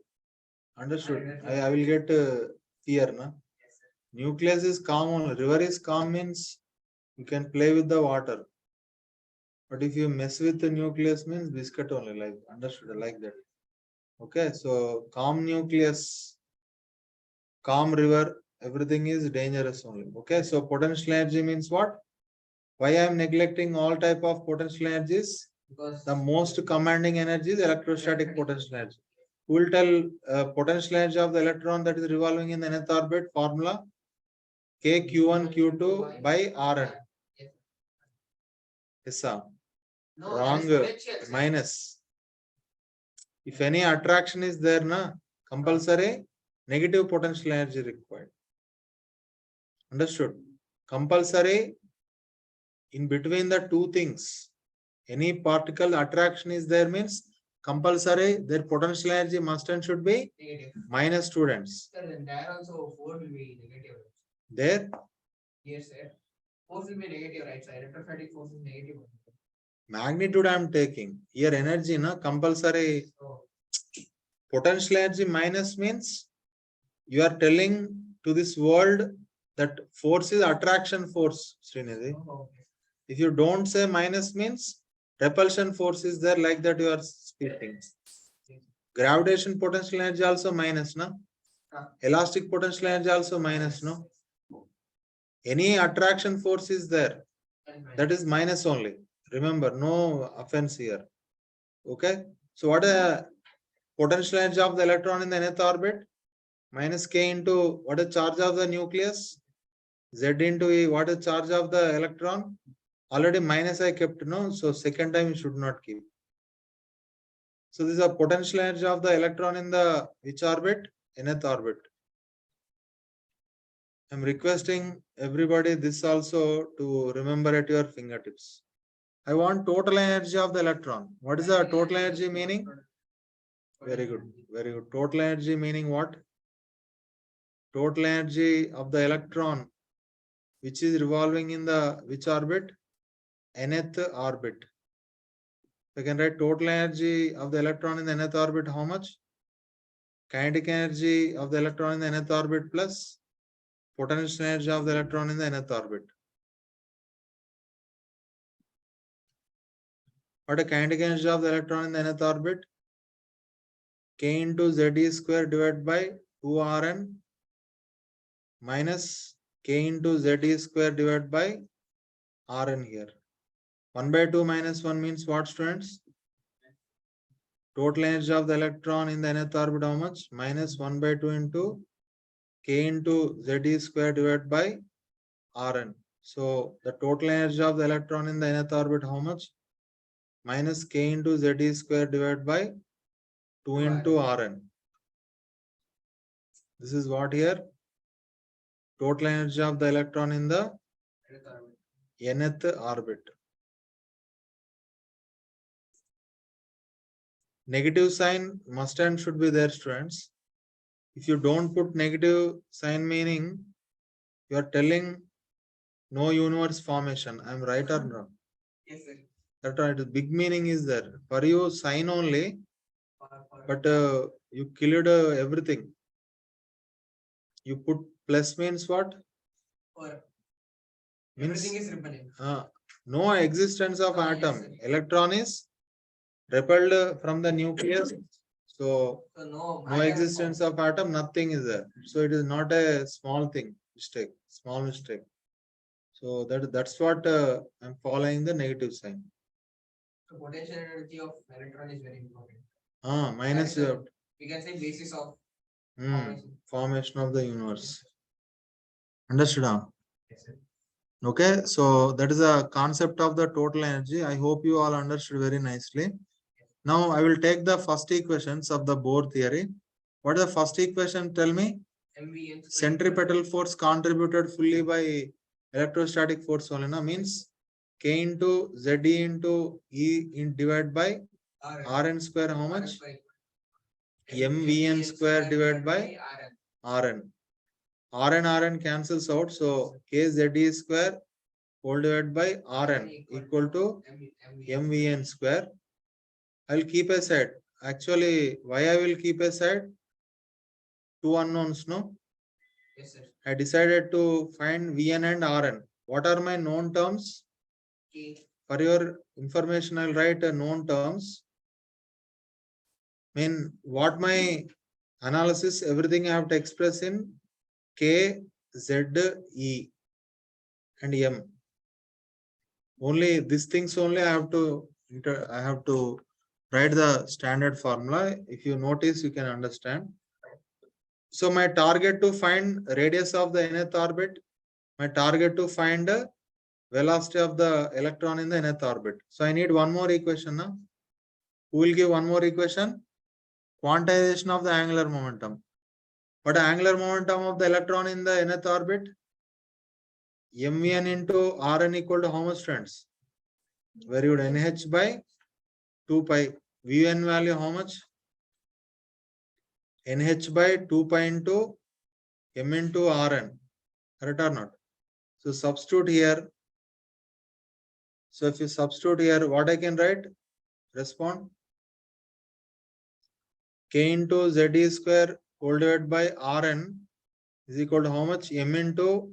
understood. I will get fear, na? Nucleus is calm only. River is calm means you can play with the water. But if you mess with the nucleus means biscuit only, like understood, like that. Okay, so calm nucleus, calm river, everything is dangerous only. Okay, so potential energy means what? Why I am neglecting all type of potential energies? Because The most commanding energy is electrostatic potential energy. Who will tell potential energy of the electron that is revolving in the nth orbit? Formula K Q1 Q2 by Rn. Yes, sir. no, Wrong. Minus. If any attraction is there, na, compulsory negative potential energy required. Understood? Compulsory in between the two things. Any particle attraction is there means compulsory their potential energy must and should be negative. minus students. Sir, then there also force will be negative. There Yes, sir. Force will be negative, right? So electrostatic force is negative. magnitude I am taking. Here energy, na, compulsory So, potential energy minus means you are telling to this world that force is attraction force, Srinidhi. okay. If you don't say minus means repulsion force is there, like that you are speaking. Gravitation potential energy also minus, no? Elastic potential energy also minus, no? Any attraction force is there, that is minus only. Remember, no offense here. Okay. So what is potential energy of the electron in the nth orbit? Minus k into what is charge of the nucleus? Z into E. What is charge of the electron? Already minus I kept, no? So second time you should not keep. So this is a potential energy of the electron in the which orbit? Nth orbit. I'm requesting everybody this also to remember at your fingertips. I want total energy of the electron. What is the total energy meaning? Very good. Very good. Total energy meaning what? Total energy of the electron which is revolving in the which orbit? Nth orbit. So I can write total energy of the electron in the nth orbit how much? Kinetic energy of the electron in the nth orbit plus potential energy of the electron in the nth orbit. What is kinetic energy of the electron in the nth orbit? K into Z square divided by 2Rn minus K into Z square divided by Rn here. 1 by 2 minus 1 means what, students? Total energy of the electron in the nth orbit how much? Minus 1 by 2 into K into Z square divided by Rn. So the total energy of the electron in the nth orbit how much? Minus K into Z square divided by 2 into Rn. This is what here? Total energy of the electron in the nth orbit. Negative sign must and should be there, students. If you don't put negative sign meaning, you are telling no universe formation. I am right or wrong? Yes, sir. That's right. The big meaning is there. For you, sign only, but you killed everything. You put plus means what? For Means everything is repelling. no existence of atom. Yes, Electron is repelled from the nucleus. So So no existence of atom, nothing is there. So it is not a small thing, mistake, small mistake. So that's what I'm following the negative sign. So potential energy of electron is very important. Minus That is we can say basis of formation of the universe. Understood? Yes, sir. Okay, so that is a concept of the total energy. I hope you all understood very nicely. Now I will take the first equations of the Bohr theory. What is the first equation? Tell me. MV Centripetal force contributed fully by electrostatic force only, na, means K into ZE into E in divided by Rn square how much? MVN square divided by Rn. Rn cancels out, so KZE square whole divided by Rn equal to MVN square. I'll keep aside. Actually, why I will keep aside? Two unknowns, no? Yes, sir. I decided to find Vn and Rn. What are my known terms? K. For your information, I'll write known terms. Mean what my analysis, everything I have to express in K, Z, E and M. Only these things only I have to write the standard formula. If you notice, you can understand. So my target to find radius of the nth orbit, my target to find the velocity of the electron in the nth orbit. So I need one more equation now. Who will give one more equation? Quantization of the angular momentum. What angular momentum of the electron in the nth orbit? Mvn into Rn equal to how much, friends? Very good. NH by 2 pi. Vn value how much? NH by 2 pi into M into Rn. Correct or not? So substitute here. So if you substitute here, what I can write? Respond. K into ZE square whole divided by Rn is equal to how much? M into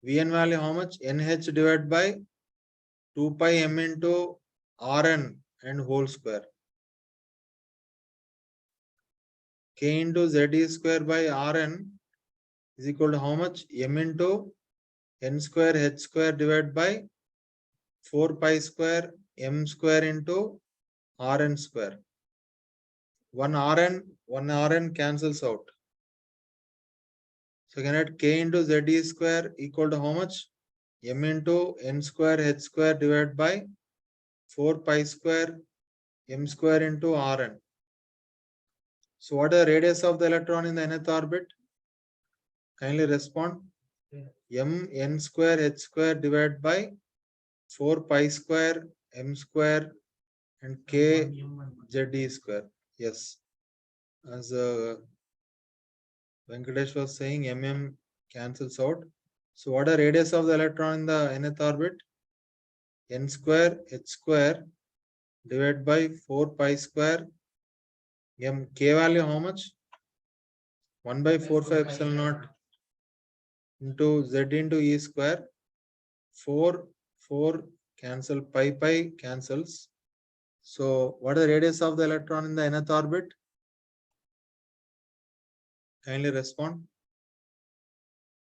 Vn value how much? NH divided by 2 pi M into Rn and whole square. K into ZE square by Rn is equal to how much? M into N square H square divided by 4 pi square M square into Rn square. One Rn cancels out. So can add K into ZE square equal to how much? M into N square H square divided by 4 pi square M square into Rn. So what is the radius of the electron in the nth orbit? Kindly respond. M N square H square divided by 4 pi square M square and K ZE square. Yes. As Venkatesh was saying, MM cancels out. So what is the radius of the electron in the nth orbit? N square H square divided by 4 pi square M. K value how much? 1 by 4 pi epsilon naught into Z into E square. 4 cancel, pi cancels. So what is the radius of the electron in the nth orbit? Kindly respond.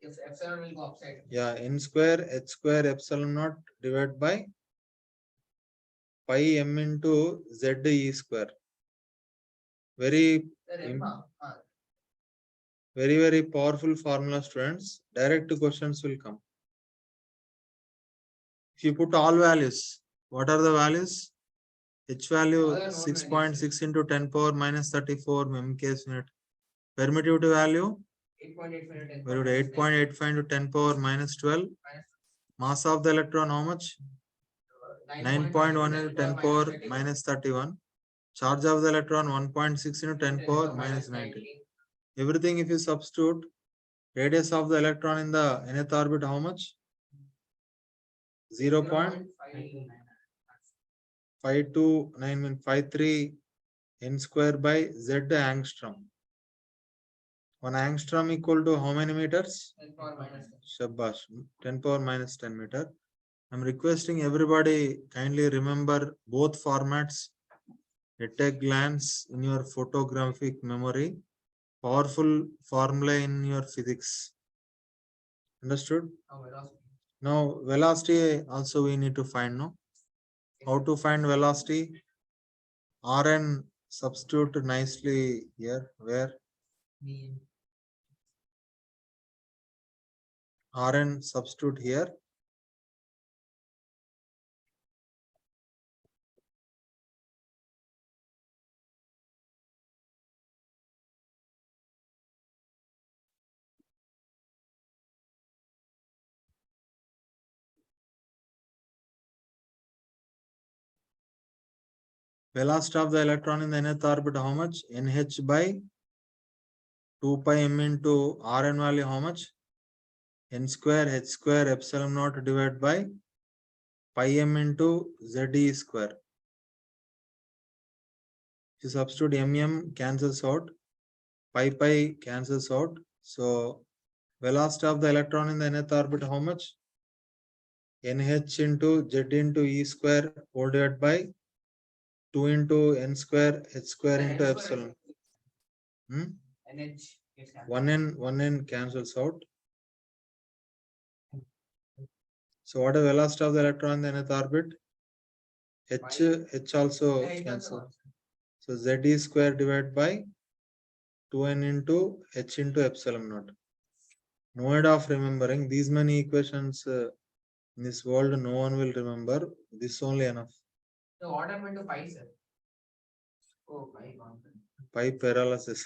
If epsilon will go upside. Yeah, N square H square epsilon naught divided by pi M into Z E square. Very powerful formula, students. Direct questions will come. If you put all values, what are the values? H value 6.6 into 10 power minus 34 MKs unit. Permittivity value 8.85 into 10 power minus 12. Mass of the electron how much? 9.1 into 10 power minus 31. Charge of the electron 1.6 into 10 power minus 19. Everything if you substitute, radius of the electron in the nth orbit how much? 0.52953 n square by z angstrom. 1 angstrom equal to how many meters? 10 power minus 10 meter. I'm requesting everybody kindly remember both formats at a glance in your photographic memory. Powerful formula in your physics. Understood? Now velocity also we need to find, no? How to find velocity? Rn substitute nicely here. Where? Me. Rn substitute here. Velocity of the electron in the nth orbit, how much? Nh by 2 pi m into Rn value, how much? N square h square epsilon naught divided by pi m into Ze square. You substitute cancels out, pi cancels out. So velocity of the electron in the nth orbit, how much? Nh into Z into E square whole divided by 2 into N square h square into epsilon. NH. 1n cancels out. So what is the velocity of the electron in the nth orbit? H also cancels. So Z square divided by 2n into h into epsilon naught. No need of remembering these many equations in this world. No one will remember. This only enough. So what happened to pi, sir? Oh, pi constant. Pi paralysis.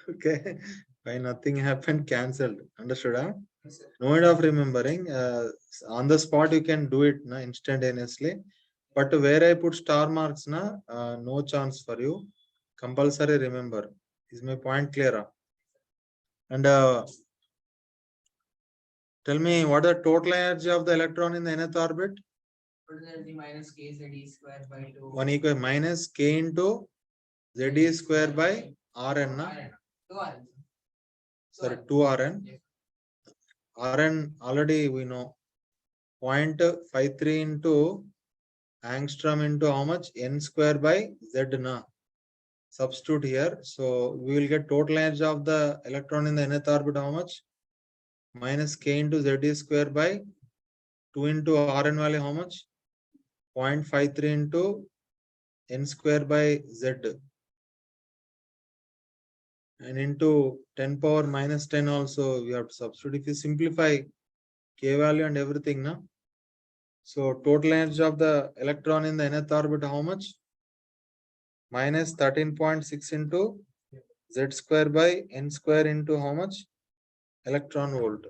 Okay. Why nothing happened? Cancelled. Understood? Huh? Yes, sir. No need of remembering. On the spot you can do it instantaneously. But where I put star marks, no chance for you. Compulsory remember. Is my point clear? And tell me what is the total energy of the electron in the nth orbit? Total energy minus k Z square by 2. One equal minus k into Z square by Rn. Rn. 2 Rn. Sorry, 2 Rn. Yes. Rn already we know. 0.53 into angstrom into how much? N square by Z na. Substitute here. So we will get total energy of the electron in the nth orbit how much? Minus k into Z square by 2 into Rn value how much? 0.53 into N square by Z. And into 10 power minus 10 also we have to substitute. If you simplify k value and everything, na? So total energy of the electron in the nth orbit how much? Minus 13.6 into Z square by N square into how much? Electron volt.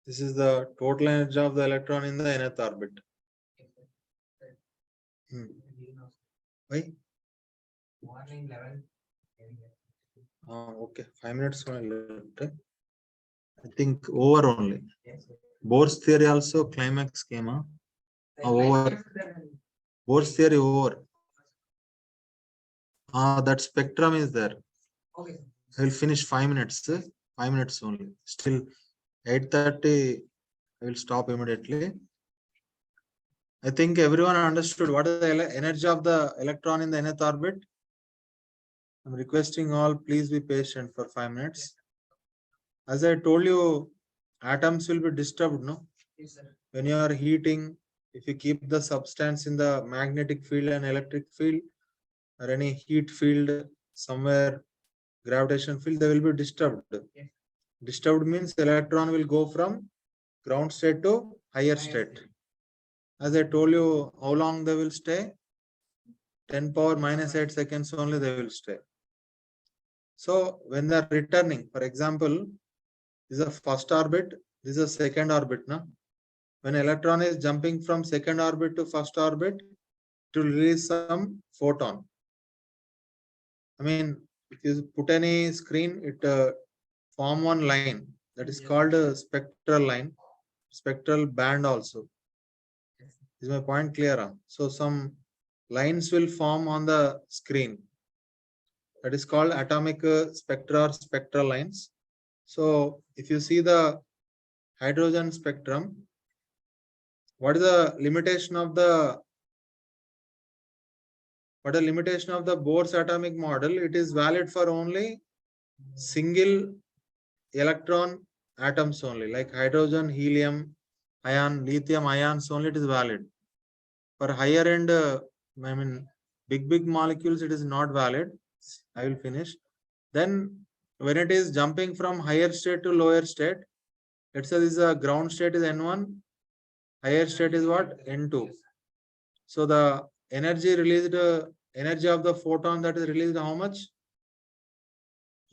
This is the total energy of the electron in the nth orbit. Why? Morning 11. Okay, 5 minutes only left. I think over only. Yes, sir. Bohr's theory also climax came. Over. Bohr's theory over. That spectrum is there. Okay. I will finish 5 minutes. 5 minutes only. Still 8:30. I will stop immediately. I think everyone understood what is the energy of the electron in the nth orbit. I'm requesting all, please be patient for 5 minutes. As I told you, atoms will be disturbed, no? Yes, sir. When you are heating, if you keep the substance in the magnetic field and electric field, or any heat field somewhere, gravitation field, they will be disturbed. Yes. Disturbed means electron will go from ground state to higher state. As I told you, how long they will stay? 10 power minus 8 seconds only they will stay. So when they are returning, for example, this is a first orbit, this is a second orbit. Na? When electron is jumping from second orbit to first orbit, it will release some photon. I mean, if you put any screen, it form one line that is called a spectral line, spectral band also. Is my point clear? So some lines will form on the screen. That is called atomic spectra or spectral lines. So if you see the hydrogen spectrum, what is the limitation of the But the limitation of the Bohr's atomic model, it is valid for only single electron atoms only, like hydrogen, helium, ion, lithium ions only it is valid. For higher end, big molecules, it is not valid. I will finish. Then when it is jumping from higher state to lower state, let's say this is a ground state is N1, higher state is what? N2. So the energy released, energy of the photon that is released, how much?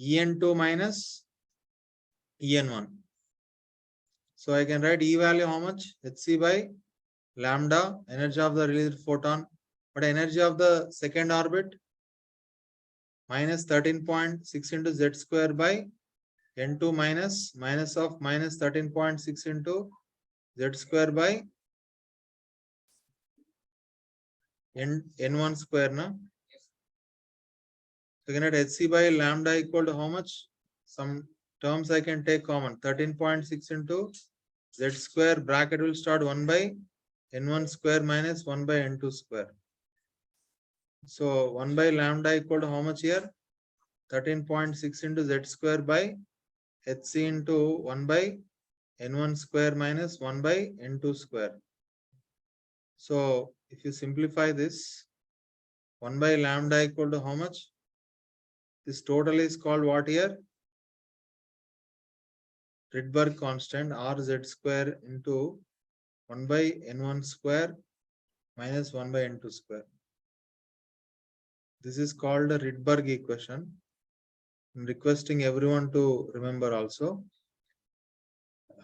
En2 minus En1. So I can write E value how much? Hc by lambda, energy of the released photon. But energy of the second orbit minus 13.6 into z square by N2 minus of minus 13.6 into z square by N1 square. Na? So can at Hc by lambda equal to how much? Some terms I can take common. 13.6 into z square bracket will start 1 by N1 square minus 1 by N2 square. So 1 by lambda equal to how much here? 13.6 into z square by Hc into 1 by N1 square minus 1 by N2 square. So if you simplify this, 1 by lambda equal to how much? This total is called what here? Rydberg constant Rz square into 1 by N1 square minus 1 by N2 square. This is called the Rydberg equation. I'm requesting everyone to remember also.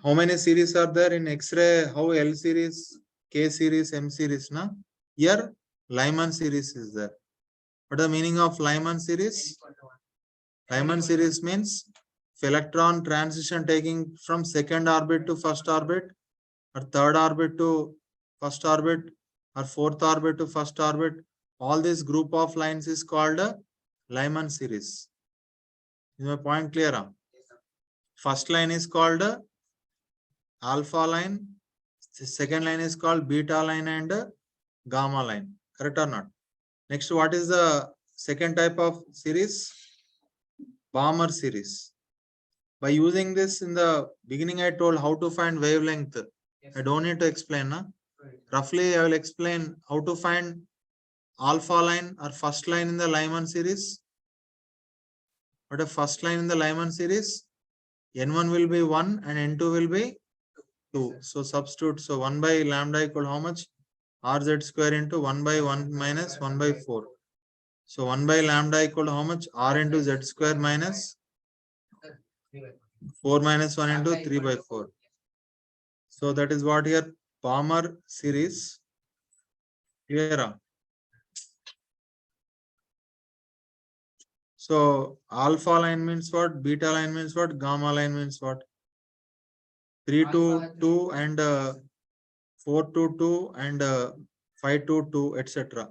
How many series are there in X-ray? How L series, K series, M series? Na? Here, Lyman series is there. What is the meaning of Lyman series? Lyman series means if electron transition taking from second orbit to first orbit, or third orbit to first orbit, or fourth orbit to first orbit, all this group of lines is called a Lyman series. Is my point clear? Huh? First line is called a alpha line, the second line is called beta line and gamma line. Correct or not? Next, what is the second type of series? Balmer series. By using this in the beginning, I told how to find wavelength. I don't need to explain. Na? Roughly, I will explain how to find alpha line or first line in the Lyman series. But a first line in the Lyman series, N1 will be 1 and N2 will be 2. So substitute. So 1 by lambda equal how much? Rz square into 1 by 1 minus 1 by 4. So 1 by lambda equal to how much? R into z square minus 4 minus 1 into 3 by 4. So that is what here Balmer series. Clear? So alpha line means what? Beta line means what? Gamma line means what? 3 to 2 and 4 to 2 and 5 to 2, etc.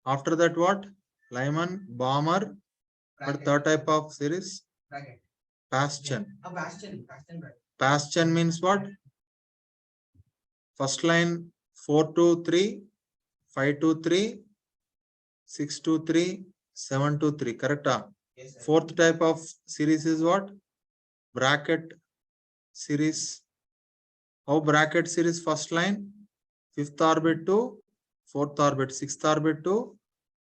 After that, what? Lyman, Balmer, but third type of series? Bastian. Bastian means what? First line 4 to 3, 5 to 3, 6 to 3, 7 to 3. Correct? Yes, fourth type of series is what? Bracket series. How bracket series? First line, fifth orbit to fourth orbit, sixth orbit to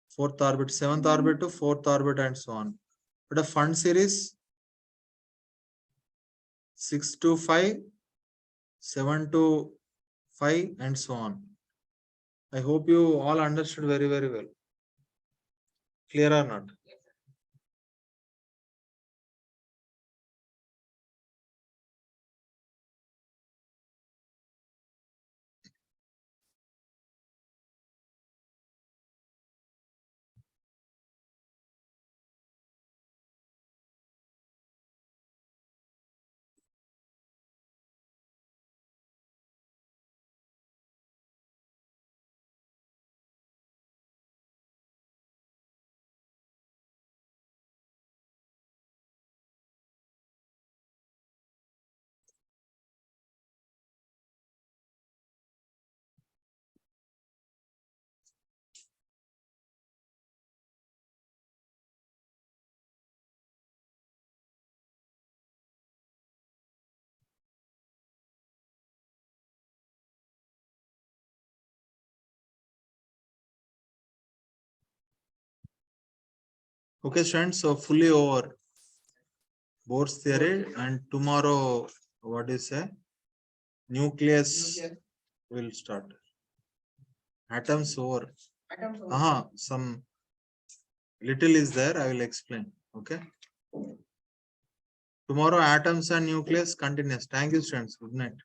fourth orbit, seventh orbit to fourth orbit, and so on. But a fund series 6 to 5, 7 to 5, and so on. I hope you all understood very, very well. Clear or not? Okay, students, so fully over Bohr's theory, and tomorrow, what is say? Nucleus will start. Atoms over. Atoms over. Some little is there, I will explain. Okay. Tomorrow atoms and nucleus continuous. Thank you, students. Good night.